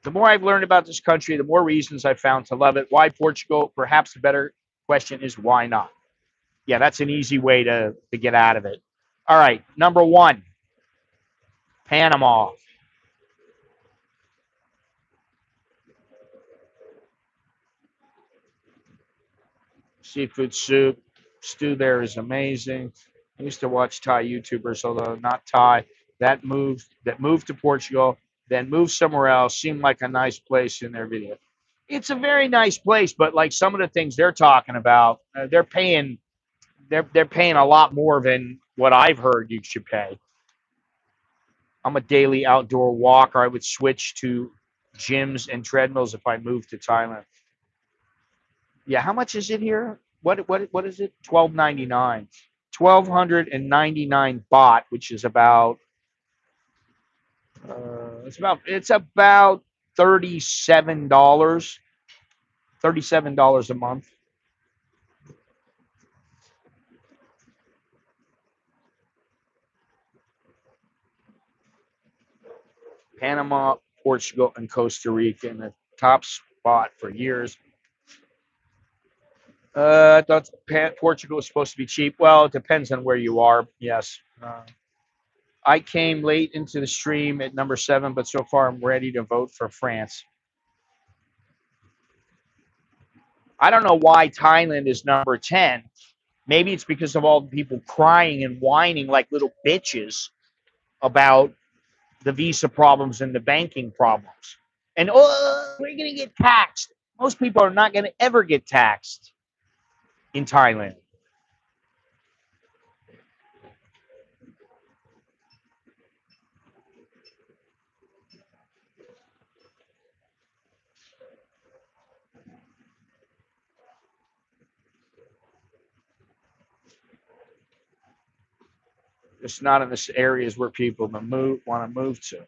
The more I've learned about this country, the more reasons I've found to love it. Why Portugal? Perhaps the better question is why not? Yeah, that's an easy way to get out of it. All right, number one, Panama. Seafood soup. Stew there is amazing. I used to watch Thai YouTubers, although not Thai, that moved to Portugal, then moved somewhere else, seemed like a nice place in their video. It's a very nice place, but like some of the things they're talking about, they're paying a lot more than what I've heard you should pay. I'm a daily outdoor walker. I would switch to gyms and treadmills if I moved to Thailand. Yeah, how much is it here? What is it? 12.99. 1,299 baht, which is about it's about $37. $37 a month. Panama Portugal, and Costa Rica, and the top spot for years. I thought Portugal was supposed to be cheap. Well, it depends on where you are. Yes. I came late into the stream at number 7, but so far I'm ready to vote for France. I don't know why Thailand is number 10. Maybe it's because of all the people crying and whining like little bitches about the visa problems and the banking problems. And, oh, we're going to get taxed. Most people are not going to ever get taxed in Thailand. Just not in the areas where people want to move to.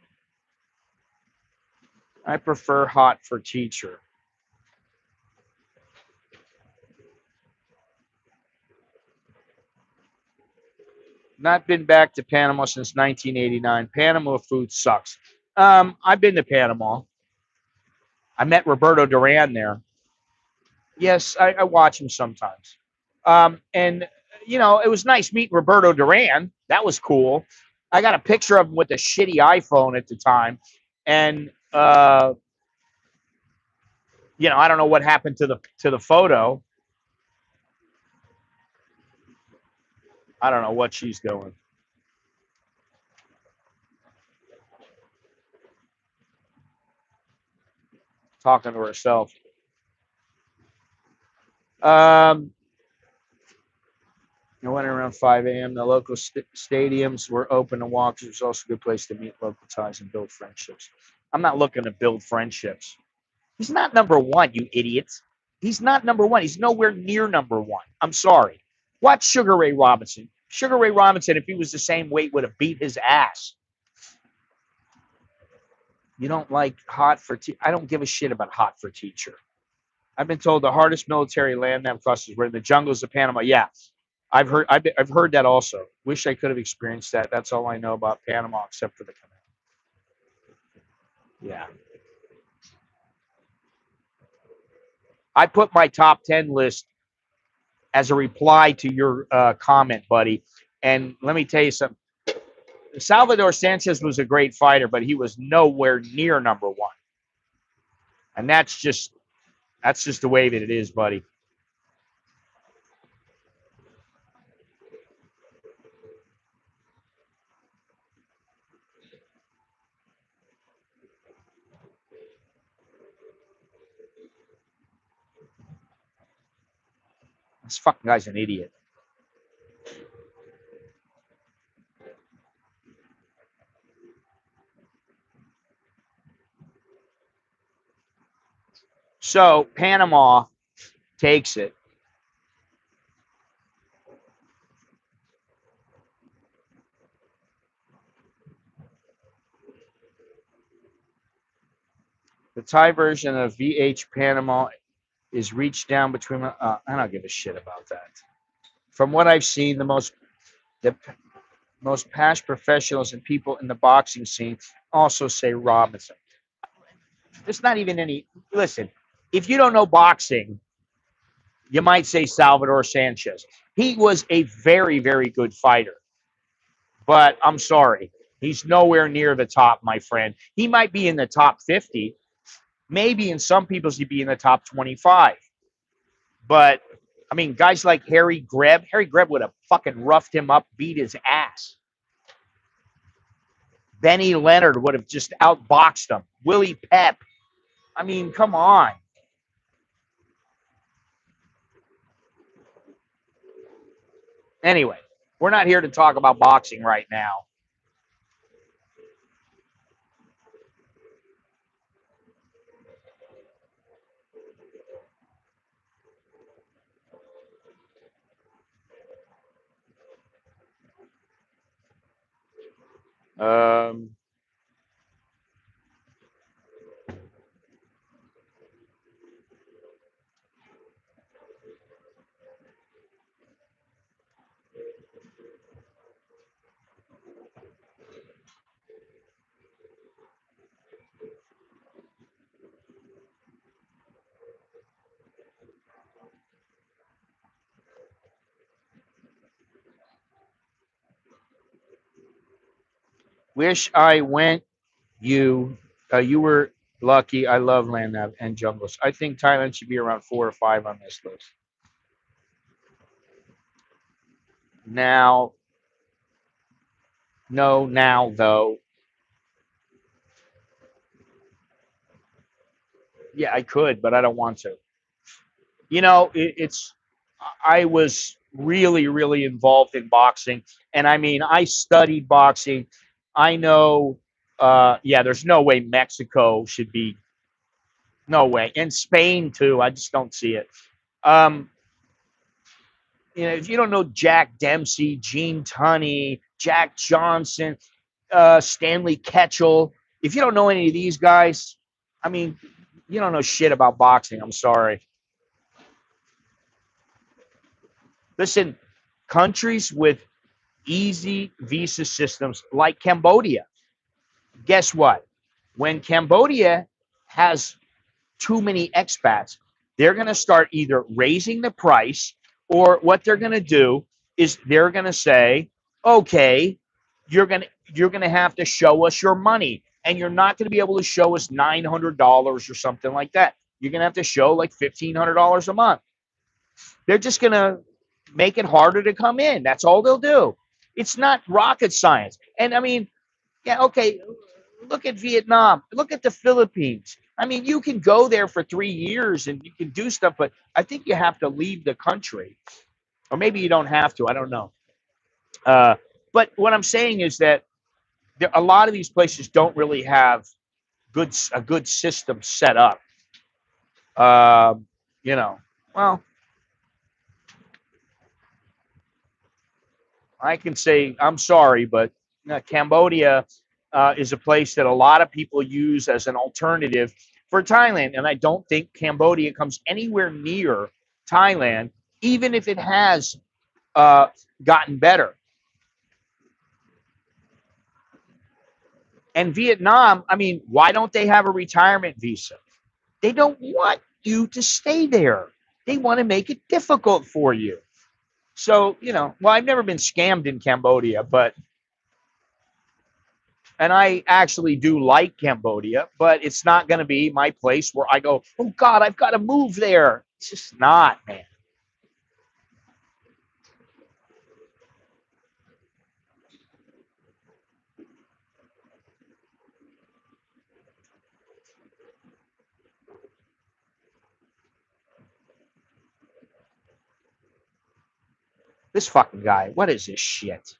I prefer hot for teacher. Not been back to Panama since 1989. Panama food sucks. I've been to Panama. I met Roberto Duran there. Yes, I watch him sometimes. And it was nice meeting Roberto Duran. That was cool. I got a picture of him with a shitty iPhone at the time, and I don't know what happened to the photo. I don't know what she's doing. Talking to herself. I went around 5 a.m. The local stadiums were open to walk. It was also a good place to meet local ties and build friendships. I'm not looking to build friendships. He's not number 1, you idiots. He's not number 1. He's nowhere near number 1. I'm sorry. Watch Sugar Ray Robinson. Sugar Ray Robinson, if he was the same weight, would have beat his ass. You don't like hot for teacher? I don't give a shit about hot for teacher. I've been told the hardest military landmass clusters were in the jungles of Panama. Yeah, I've heard that also. Wish I could have experienced that. That's all I know about Panama, except for the canal. Yeah. I put my top 10 list as a reply to your comment, buddy. And let me tell you something. Salvador Sanchez was a great fighter, but he was nowhere near number 1. And that's just the way that it is, buddy. This fucking guy's an idiot. So Panama takes it. The Thai version of VH Panama is reached down between. I don't give a shit about that. From what I've seen, the most past professionals and people in the boxing scene also say Robinson. There's not even any. Listen, if you don't know boxing, you might say Salvador Sanchez. He was a very, very good fighter. But I'm sorry, he's nowhere near the top, my friend. He might be in the top 50. Maybe in some people's he'd be in the top 25. But, I mean, guys like Harry Greb would have fucking roughed him up, beat his ass. Benny Leonard would have just outboxed him. Willie Pep. I mean, come on. Anyway, we're not here to talk about boxing right now. Um, Wish I went. You were lucky. I love land nav and jungles. I think Thailand should be around 4 or 5 on this list. Now, no, now though. Yeah, I could, but I don't want to. It's. I was really, really involved in boxing, and I mean, I studied boxing. I know. Yeah, there's no way Mexico should be. No way, and Spain too. I just don't see it. Um, if you don't know Jack Dempsey, Gene Tunney, Jack Johnson, Stanley Ketchel, if you don't know any of these guys, I mean, you don't know shit about boxing. I'm sorry. Listen, countries with easy visa systems like Cambodia, guess what? When Cambodia has too many expats, they're going to start either raising the price, or what they're going to do is they're going to say, okay, you're going to have to show us your money, and you're not going to be able to show us $900 or something like that. You're going to have to show like $1,500 a month. They're just going to make it harder to come in. That's all they'll do. It's not rocket science. And I mean, yeah, okay, look at Vietnam. Look at the Philippines. I mean, you can go there for 3 years and you can do stuff, but I think you have to leave the country. Or maybe you don't have to. I don't know. Uh, but what I'm saying is that a lot of these places don't really have a good system set up. Um, you know, well, I can say I'm sorry, but Cambodia is a place that a lot of people use as an alternative for Thailand, and I don't think Cambodia comes anywhere near Thailand, even if it has uh, gotten better. And Vietnam, I mean, why don't they have a retirement visa? They don't want you to stay there. They want to make it difficult for you. So, well, I've never been scammed in Cambodia, but and I actually do like Cambodia, but it's not going to be my place where I go, oh God, I've got to move there. It's just not, man. This fucking guy, what is this shit?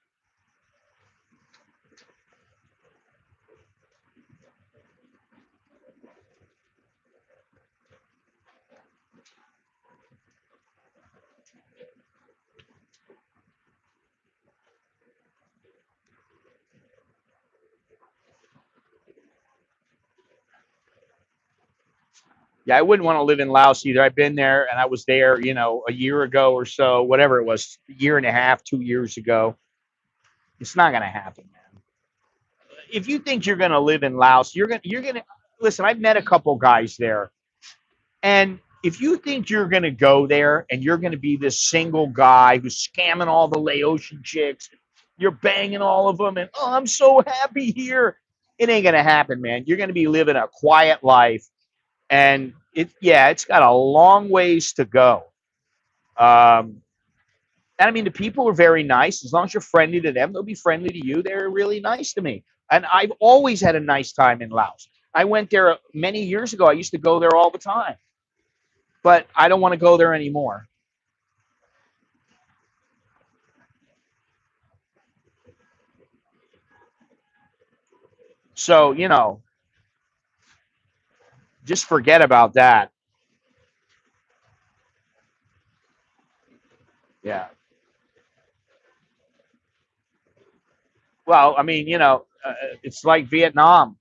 Yeah, I wouldn't want to live in Laos either. I've been there and I was there, a year ago or so, whatever it was, a year and a half, 2 years ago. It's not going to happen, man. If you think you're going to live in Laos, you're going to listen. I've met a couple guys there, and if you think you're going to go there and you're going to be this single guy who's scamming all the Laotian chicks, you're banging all of them, and oh, I'm so happy here. It ain't going to happen, man. You're going to be living a quiet life, and it's got a long ways to go. Um, and I mean, the people are very nice. As long as you're friendly to them, they'll be friendly to you. They're really nice to me. And I've always had a nice time in Laos. I went there many years ago. I used to go there all the time, but I don't want to go there anymore. So, just forget about that. Yeah. Well, I mean, it's like Vietnam.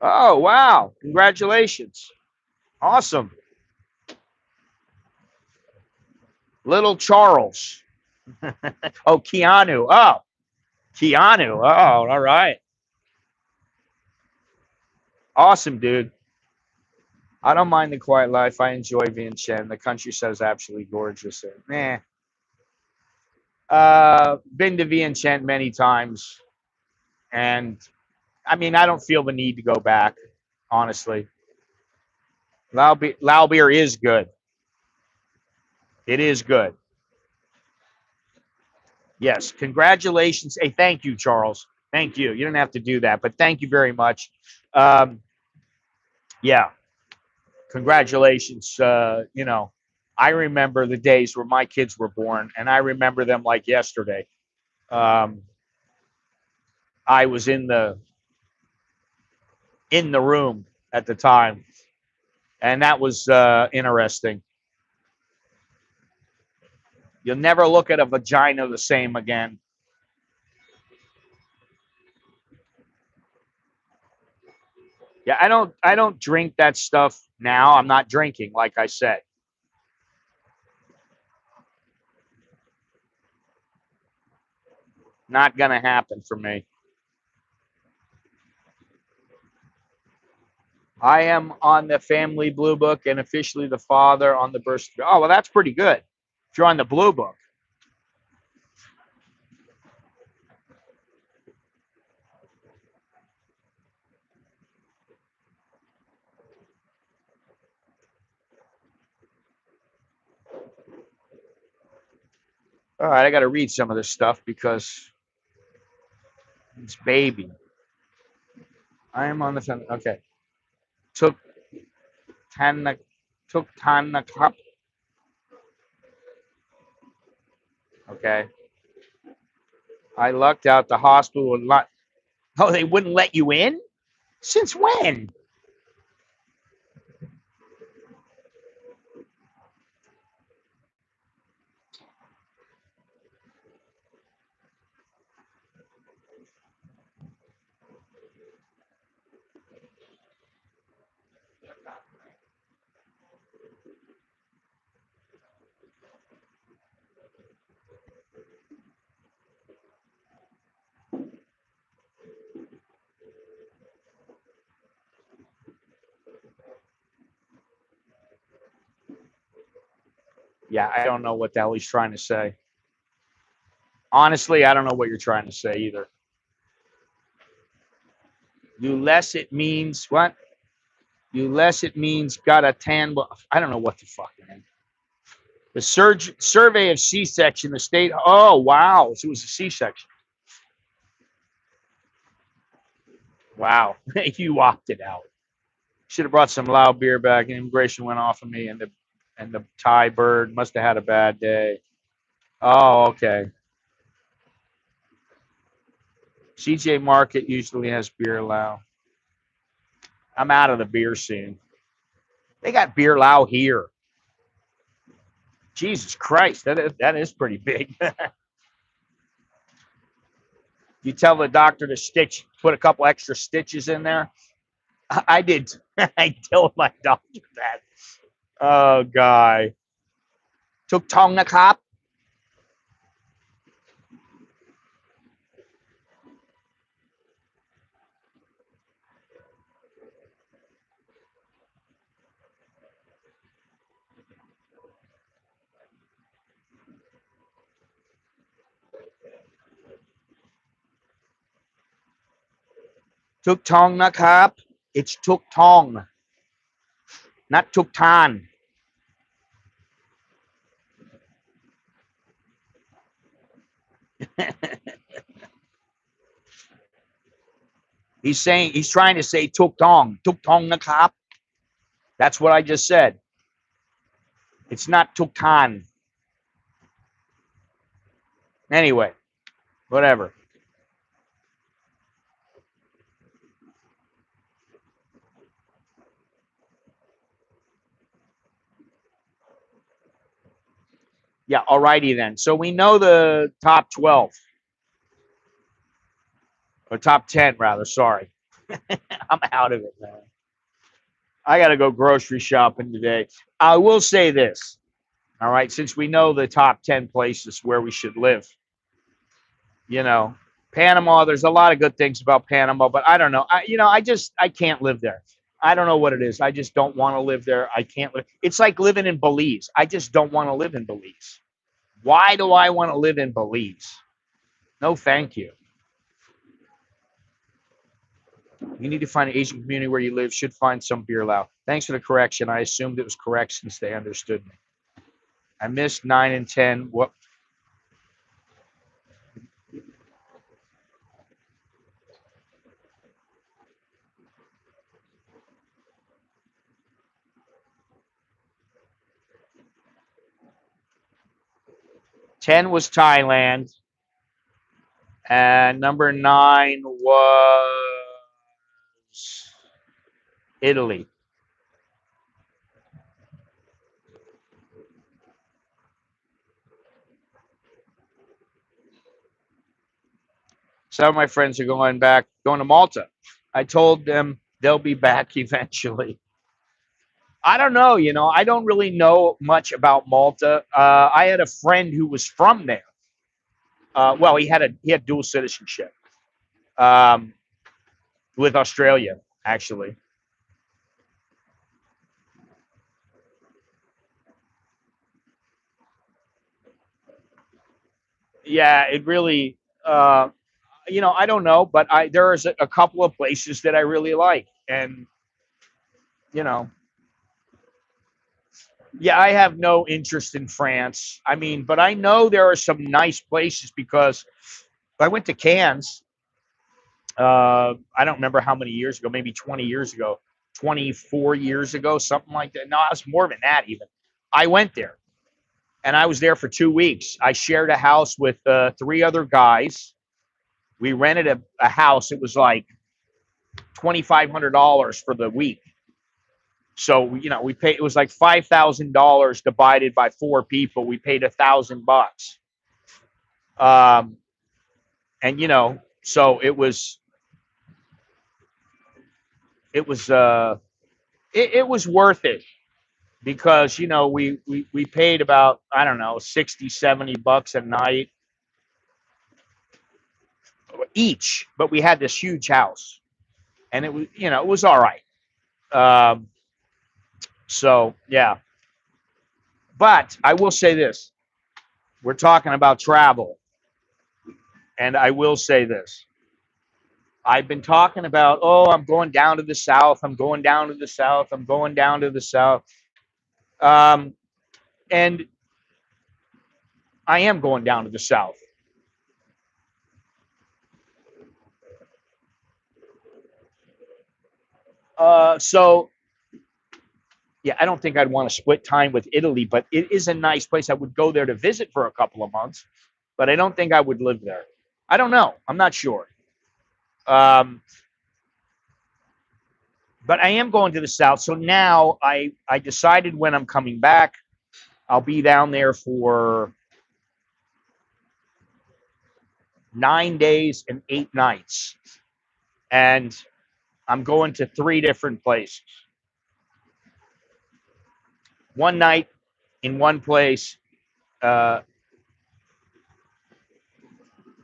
Oh, wow. Congratulations. Awesome. Little Charles. Oh, Keanu. Oh, Keanu. Oh, all right. Awesome, dude. I don't mind the quiet life. I enjoy Vientiane. The countryside is absolutely gorgeous. Been to Vientiane many times, and I mean, I don't feel the need to go back. Honestly, Lao beer is good. It is good. Yes, congratulations. Hey, thank you, Charles. Thank you. You didn't have to do that, but thank you very much. Um, yeah, congratulations. I remember the days where my kids were born, and I remember them like yesterday. Um, I was in the room at the time, and that was interesting. You'll never look at a vagina the same again. Yeah, I don't drink that stuff now. I'm not drinking, like I said. Not gonna happen for me. I am on the family blue book and officially the father on the birth certificate. Oh, well, that's pretty good. If you're on the blue book. All right, I got to read some of this stuff because it's baby. I am on the family. Okay. Took Tana, took Tana cup. Okay. I lucked out. The hospital would not. Oh, they wouldn't let you in? Since when? Yeah, I don't know what the hell he's trying to say. Honestly, I don't know what you're trying to say either. You less it means what? You less it means got a tan. I don't know what the fuck, man. The survey of C-section, the state. Oh, wow. So it was a C-section. Wow. You opted out. Should have brought some loud beer back. Immigration went off of me, and the Thai bird must have had a bad day. Oh, okay. CJ Market usually has beer lao. I'm out of the beer scene. They got beer lao here. Jesus Christ, that is pretty big. You tell the doctor to put a couple extra stitches in there. I did. I told my doctor that. Oh, guy. Took tong na cop. Took tong na cop. It's took tong, not took tan. He's trying to say took tong na cop. That's what I just said. It's not took tan. Anyway, whatever. Yeah, alrighty then. So we know the top 12 or top 10 rather. Sorry, I'm out of it, man. I got to go grocery shopping today. I will say this. All right, since we know the top 10 places where we should live, you know, Panama, there's a lot of good things about Panama, but I don't know. I can't live there. I don't know what it is. I just don't want to live there. I can't live. It's like living in Belize. I just don't want to live in Belize. Why do I want to live in Belize? No, thank you. You need to find an Asian community where you live. Should find some beer lao. Thanks for the correction. I assumed it was correct since they understood me. I missed 9 and 10. What? Ten was Thailand, and number 9 was Italy. Some of my friends are going to Malta. I told them they'll be back eventually. I don't know. I don't really know much about Malta. I had a friend who was from there. Well, he had dual citizenship um, with Australia, actually. Yeah, it really. I don't know, but there's a couple of places that I really like, and you know, yeah, I have no interest in France. I mean, but I know there are some nice places because I went to Cannes. I don't remember how many years ago, maybe 20 years ago, 24 years ago, something like that. No, it's more than that even. I went there and I was there for 2 weeks. I shared a house with 3 other guys. We rented a house. It was like $2,500 for the week. So we paid. It was like $5,000 divided by 4 people. We paid $1,000. And so it was worth it because we paid about, I don't know, 60, $70 a night each, but we had this huge house, and it was all right. Um, so yeah, but I will say this: we're talking about travel, and I will say this. I've been talking about, oh, I'm going down to the south. I'm going down to the south. I'm going down to the south. Um, and I am going down to the south. So yeah, I don't think I'd want to split time with Italy, but it is a nice place. I would go there to visit for a couple of months, but I don't think I would live there. I don't know. I'm not sure. Um, but I am going to the south. So now I decided when I'm coming back, I'll be down there for 9 days and 8 nights. And I'm going to 3 different places. One night in one place, uh,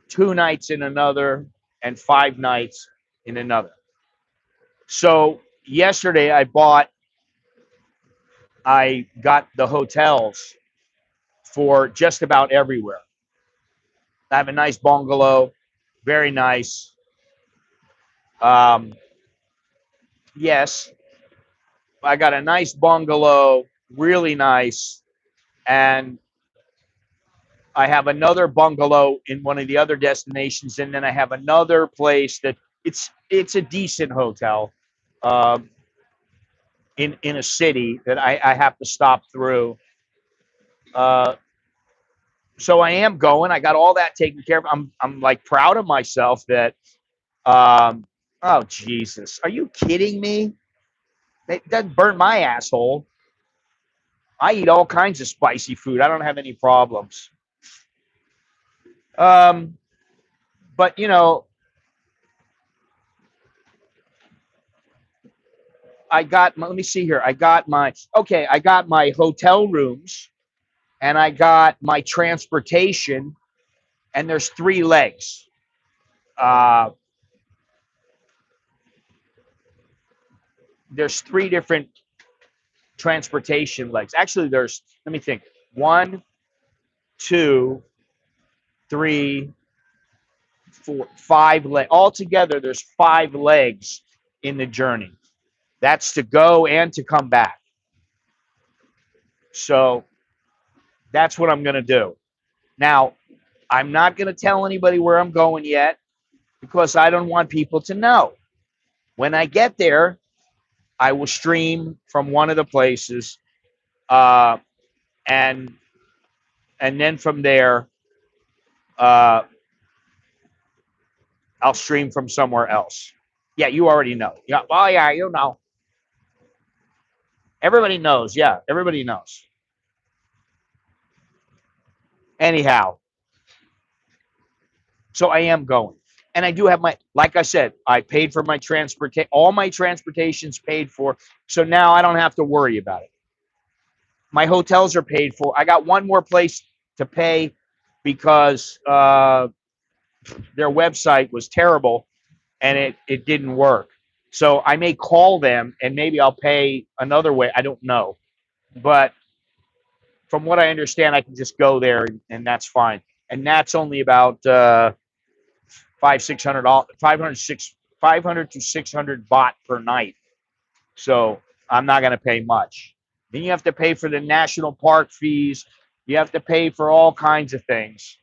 2 nights in another, and 5 nights in another. So yesterday I got the hotels for just about everywhere. I have a nice bungalow, very nice. Um, yes, I got a nice bungalow, really nice, and I have another bungalow in one of the other destinations, and then I have another place that it's a decent hotel um, in a city that I have to stop through. Uh, so I am going. I got all that taken care of. I'm like proud of myself that. Oh Jesus, are you kidding me? That burned my asshole. I eat all kinds of spicy food. I don't have any problems. Um, but I got. Let me see here. I got my okay. I got my hotel rooms, and I got my transportation, and there's 3 legs. Uh, there's 3 different transportation legs. Actually, there's, let me think, 1, 2, 3, 4, 5 legs. Altogether, there's 5 legs in the journey. That's to go and to come back. So that's what I'm going to do. Now, I'm not going to tell anybody where I'm going yet because I don't want people to know. When I get there, I will stream from one of the places, uh, and then from there, uh, I'll stream from somewhere else. Yeah, you already know. Yeah, oh yeah, you know. Everybody knows. Yeah, everybody knows. Anyhow, so I am going, and I do have my. Like I said, I paid for my transportation. All my transportation's paid for, so now I don't have to worry about it. My hotels are paid for. I got one more place to pay because their website was terrible and it didn't work. So I may call them and maybe I'll pay another way. I don't know, but from what I understand, I can just go there and that's fine. And that's only about $500 500 to 600 baht per night. So I'm not going to pay much. Then you have to pay for the national park fees. You have to pay for all kinds of things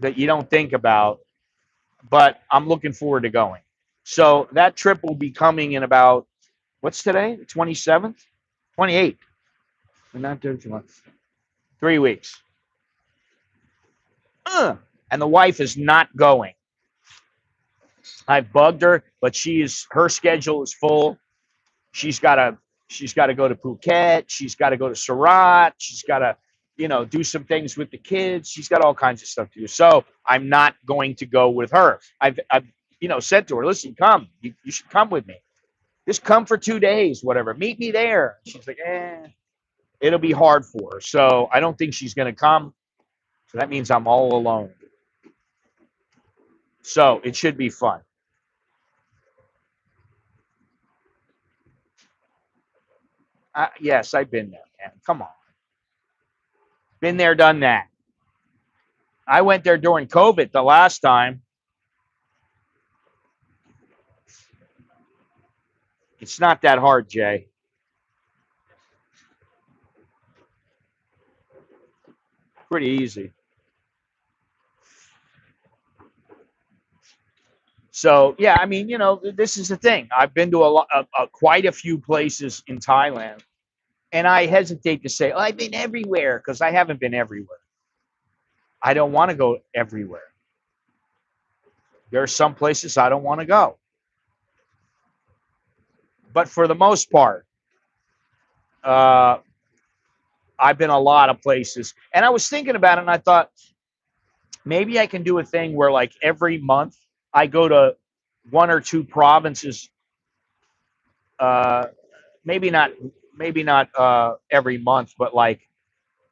that you don't think about. But I'm looking forward to going. So that trip will be coming in about, what's today? The 27th? 28th. We're not doing 2 months. 3 weeks. And the wife is not going. I've bugged her, but her schedule is full. She's got to go to Phuket. She's got to go to Surat. She's got to, do some things with the kids. She's got all kinds of stuff to do. So I'm not going to go with her. I've said to her, listen, come. You should come with me. Just come for 2 days, whatever. Meet me there. She's like, it'll be hard for her. So I don't think she's going to come. So that means I'm all alone. So it should be fun. Yes, I've been there, man. Come on. Been there, done that. I went there during COVID the last time. It's not that hard, Jay. Pretty easy. So yeah, I mean, this is the thing. I've been to quite a few places in Thailand, and I hesitate to say, "Oh, I've been everywhere," because I haven't been everywhere. I don't want to go everywhere. There are some places I don't want to go, but for the most part, uh, I've been a lot of places. And I was thinking about it, and I thought maybe I can do a thing where, like, every month I go to 1 or 2 provinces. Uh, maybe not every month, but like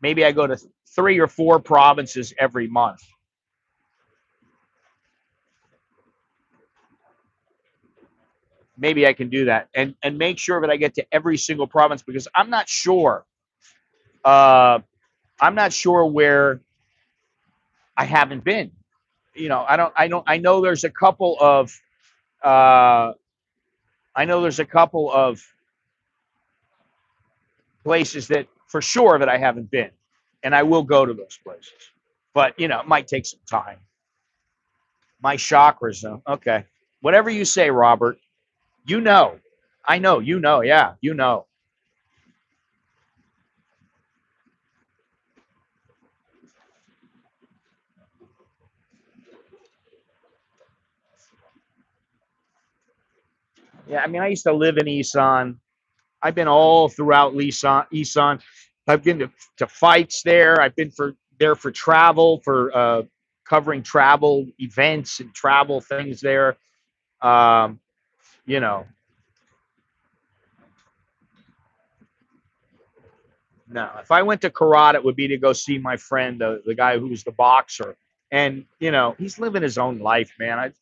maybe I go to 3 or 4 provinces every month. Maybe I can do that and make sure that I get to every single province because I'm not sure. Uh, I'm not sure where I haven't been. I know there's a couple of. Uh, I know there's a couple of places that for sure that I haven't been, and I will go to those places. But it might take some time. My chakras, though. Okay, whatever you say, Robert. You know, I know. You know, yeah, you know. Yeah, I mean, I used to live in Isan. I've been all throughout Isan. I've been to fights there. I've been there for travel, for covering travel events and travel things there. Um, you know, no. If I went to Karat, it would be to go see my friend, the guy who was the boxer, And he's living his own life, man.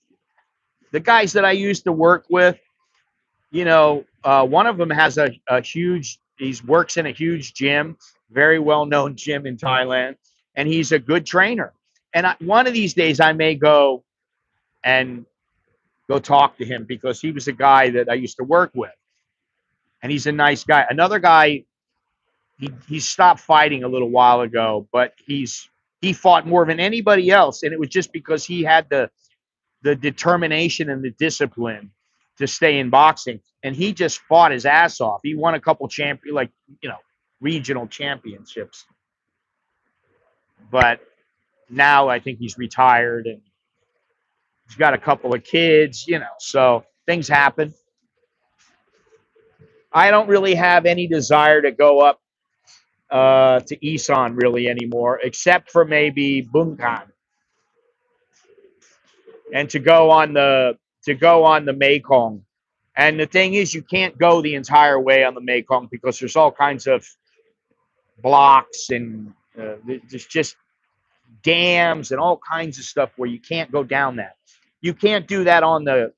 The guys that I used to work with, one of them has a huge. He works in a huge gym, very well known gym in Thailand, and he's a good trainer. And one of these days, I may and go talk to him because he was a guy that I used to work with, and he's a nice guy. Another guy, he stopped fighting a little while ago, but he fought more than anybody else, and it was just because he had the determination and the discipline to stay in boxing, and he just fought his ass off. He won a couple regional championships, but now I think he's retired and he's got a couple of kids, so things happen. I don't really have any desire to go up to Isan really anymore, except for maybe Bunkan, and to go on the Mekong. And the thing is, you can't go the entire way on the Mekong because there's all kinds of blocks and there's just dams and all kinds of stuff where you can't go down that. You can't do that on the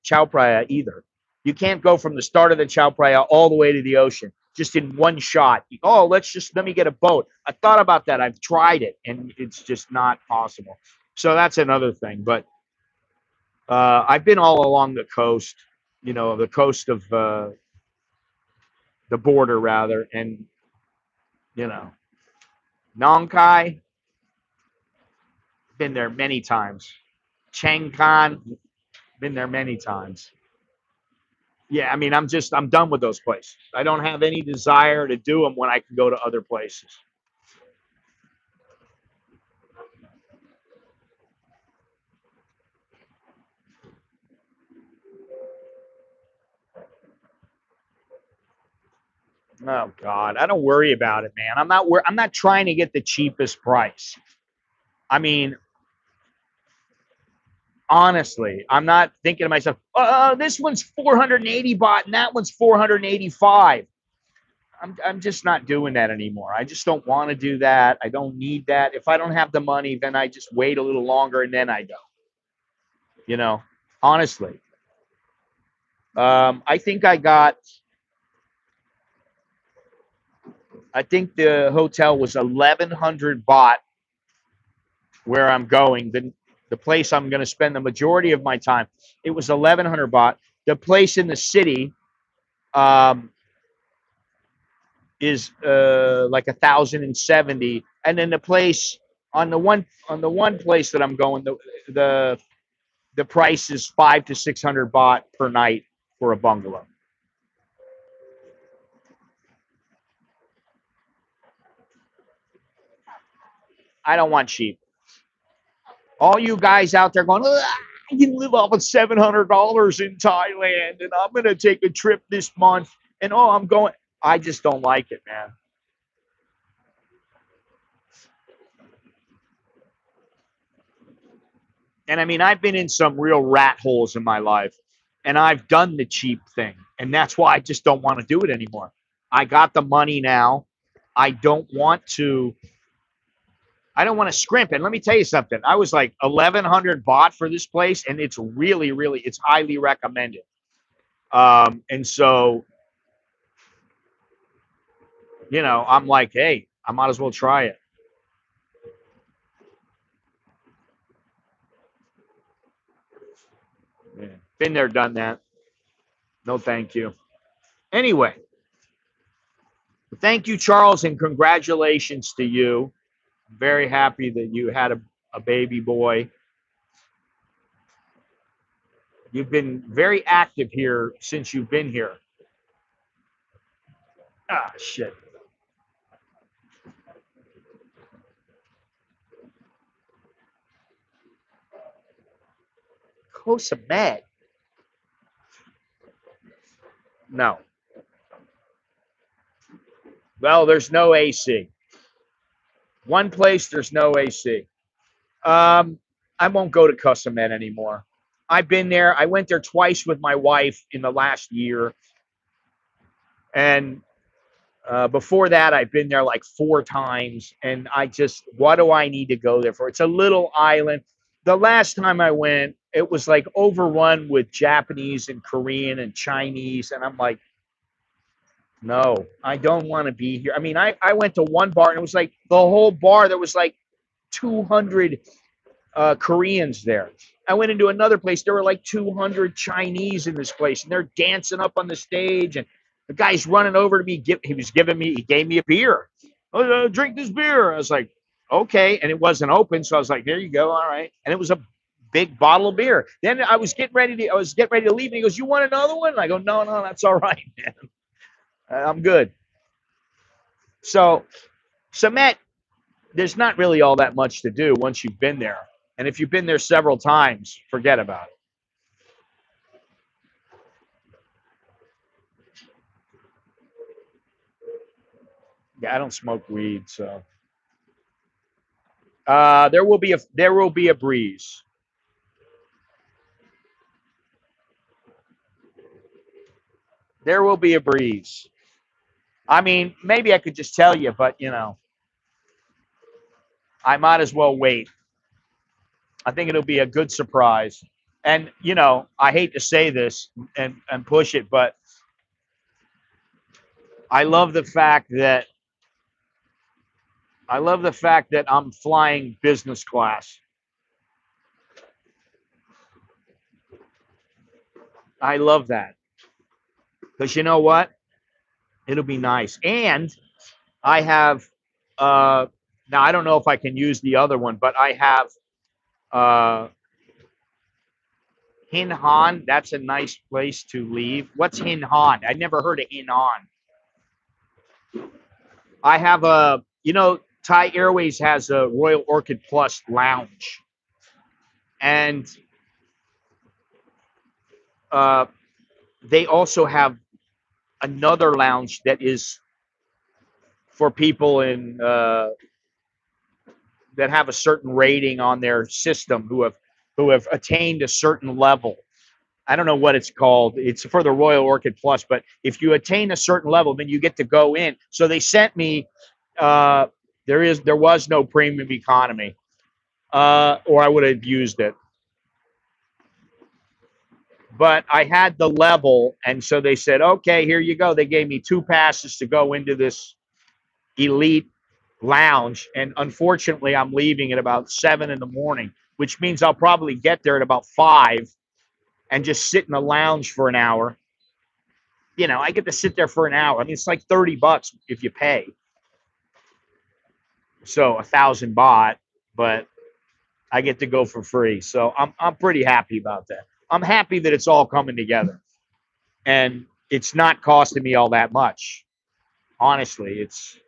Chao Phraya either. You can't go from the start of the Chao Phraya all the way to the ocean just in one shot. Oh, let me get a boat. I thought about that. I've tried it, and it's just not possible. So that's another thing. But I've been all along the coast, the coast of the border rather, and Nong Khai, been there many times. Chiang Khan, been there many times. Yeah, I mean, I'm done with those places. I don't have any desire to do them when I can go to other places. Oh God, I don't worry about it, man. I'm not trying to get the cheapest price. I mean, honestly, I'm not thinking to myself, this one's 480 baht and that one's 485. I'm just not doing that anymore. I just don't want to do that. I don't need that. If I don't have the money, then I just wait a little longer and then I go. Honestly. I think the hotel was 1,100 baht where I'm going. The place I'm going to spend the majority of my time, it was 1,100 baht. The place in the city is like 1,070, and then the place on the one place that I'm going, the price is 500 to 600 baht per night for a bungalow. I don't want cheap. All you guys out there going, I can live off of $700 in Thailand, and I'm going to take a trip this month, and I'm going. I just don't like it, man. And I mean, I've been in some real rat holes in my life, and I've done the cheap thing, and that's why I just don't want to do it anymore. I got the money now. I don't want to. I don't want to scrimp. And let me tell you something. I was like 1,100 baht for this place, and it's really, really, it's highly recommended. And so, I'm like, hey, I might as well try it. Yeah. Been there, done that. No, thank you. Anyway, thank you, Charles, and congratulations to you. I'm very happy that you had a baby boy. You've been very active here since you've been here. Ah, shit. COSAM. No. Well, there's no AC. One place, there's no AC. I won't go to COSAM anymore. I've been there. I went there twice with my wife in the last year. And Before that, I've been there like 4 times, and what do I need to go there for? It's a little island. The last time I went, it was like overrun with Japanese and Korean and Chinese, and I'm like, no, I don't want to be here. I mean, I went to one bar, and it was like the whole bar, there was like 200 Koreans there. I went into another place. There were like 200 Chinese in this place, and they're dancing up on the stage. And the guy's running over to me. He gave me a beer. Oh, drink this beer. I was like, okay. And it wasn't open, so I was like, there you go. All right. And it was a big bottle of beer. Then I was getting ready to leave. And he goes, "You want another one?" And I go, "No, no, that's all right, man. I'm good." So, Samet, there's not really all that much to do once you've been there. And if you've been there several times, forget about it. Yeah, I don't smoke weed, so there will be a breeze. There will be a breeze. I mean, maybe I could just tell you, but I might as well wait. I think it'll be a good surprise. And I hate to say this and push it, but I love the fact that I'm flying business class. I love that. Because you know what? It'll be nice. And I have now I don't know if I can use the other one, but I have Hin Han. That's a nice place to leave. What's Hin Han? I never heard of Hin Han. I have Thai Airways has a Royal Orchid Plus lounge, and uh, they also have another lounge that is for people that have a certain rating on their system who have attained a certain level. I don't know what it's called. It's for the Royal Orchid Plus, but if you attain a certain level, then you get to go in. So they sent me. Uh, there was no premium economy, or I would have used it. But I had the level, and so they said, "Okay, here you go." They gave me 2 passes to go into this elite lounge, and unfortunately, I'm leaving at about 7 in the morning, which means I'll probably get there at about 5 and just sit in the lounge for an hour. I get to sit there for an hour. I mean, it's like $30 if you pay. So 1,000 baht, but I get to go for free. So I'm pretty happy about that. I'm happy that it's all coming together, and it's not costing me all that much. Honestly, it's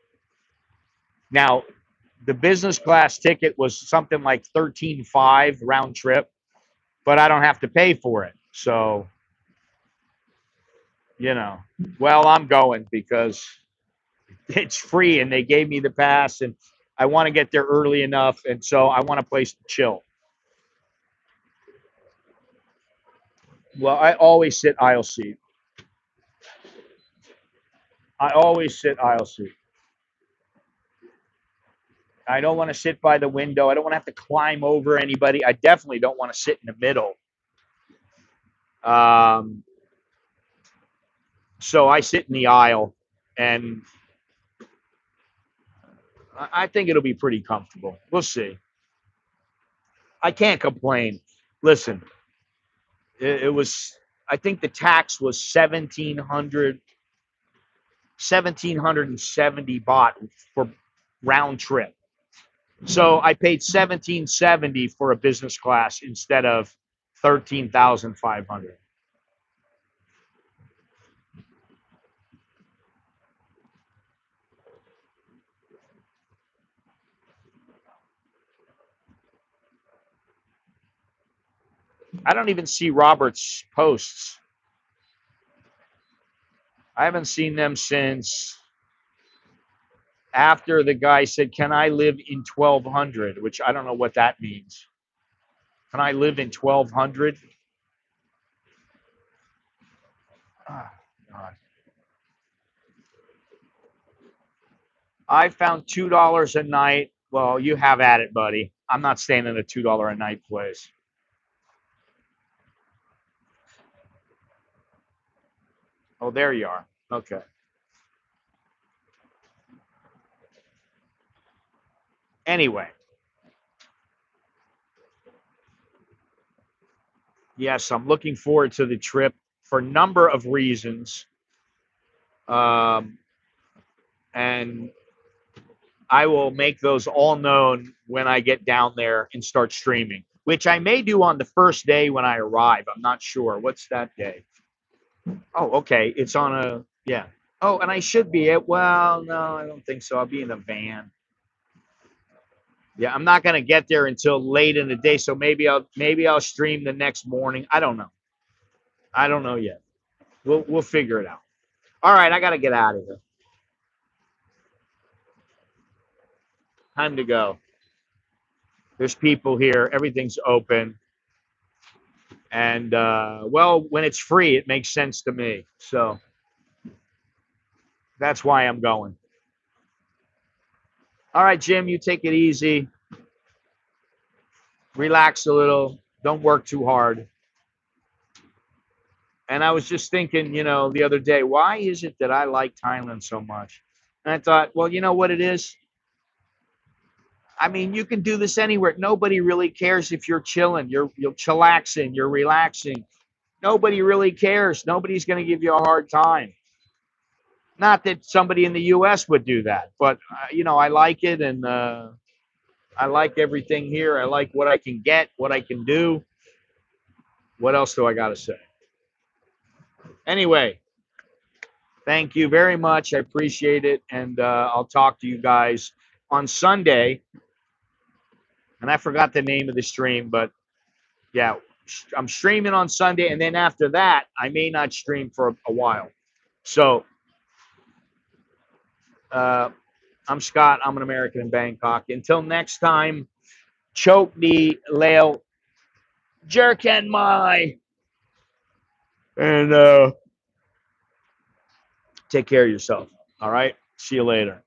now the business class ticket was something like 13.5 round trip, but I don't have to pay for it. So well, I'm going because it's free and they gave me the pass, and I want to get there early enough, and so I want a place to chill. Well, I always sit aisle seat. I always sit aisle seat. I don't want to sit by the window. I don't want to have to climb over anybody. I definitely don't want to sit in the middle. So I sit in the aisle, and I think it'll be pretty comfortable. We'll see. I can't complain. Listen, it was. I think the tax was 1,770 baht for round trip. So I paid 1,770 for a business class instead of 13,500. I don't even see Robert's posts. I haven't seen them since after the guy said, "Can I live in 1,200?" Which I don't know what that means. Can I live in 1,200? Oh, God. I found $2 a night. Well, you have at it, buddy. I'm not staying in a $2 a night place. Oh, there you are. Okay. Anyway, yes, I'm looking forward to the trip for a number of reasons. Um, and I will make those all known when I get down there and start streaming, which I may do on the first day when I arrive. I'm not sure. What's that day? Oh, okay. It's on a, yeah. Oh, and I should be at, well, no, I don't think so. I'll be in a van. Yeah, I'm not gonna get there until late in the day, so maybe I'll stream the next morning. I don't know. I don't know yet. We'll figure it out. All right, I gotta get out of here. Time to go. There's people here. Everything's open, and well, when it's free, it makes sense to me. So that's why I'm going. All right, Jim, you take it easy. Relax a little. Don't work too hard. And I was just thinking, the other day, why is it that I like Thailand so much? And I thought, well, you know what it is? I mean, you can do this anywhere. Nobody really cares if you're chilling, you're chillaxing, you're relaxing. Nobody really cares. Nobody's going to give you a hard time. Not that somebody in the U.S. would do that, but I like it, and I like everything here. I like what I can get, what I can do. What else do I got to say? Anyway, thank you very much. I appreciate it, and I'll talk to you guys on Sunday. And I forgot the name of the stream, but yeah, I'm streaming on Sunday, and then after that, I may not stream for a while. So uh, I'm Scott. I'm an American in Bangkok. Until next time, choke the Lail jerken my, and take care of yourself. All right. See you later.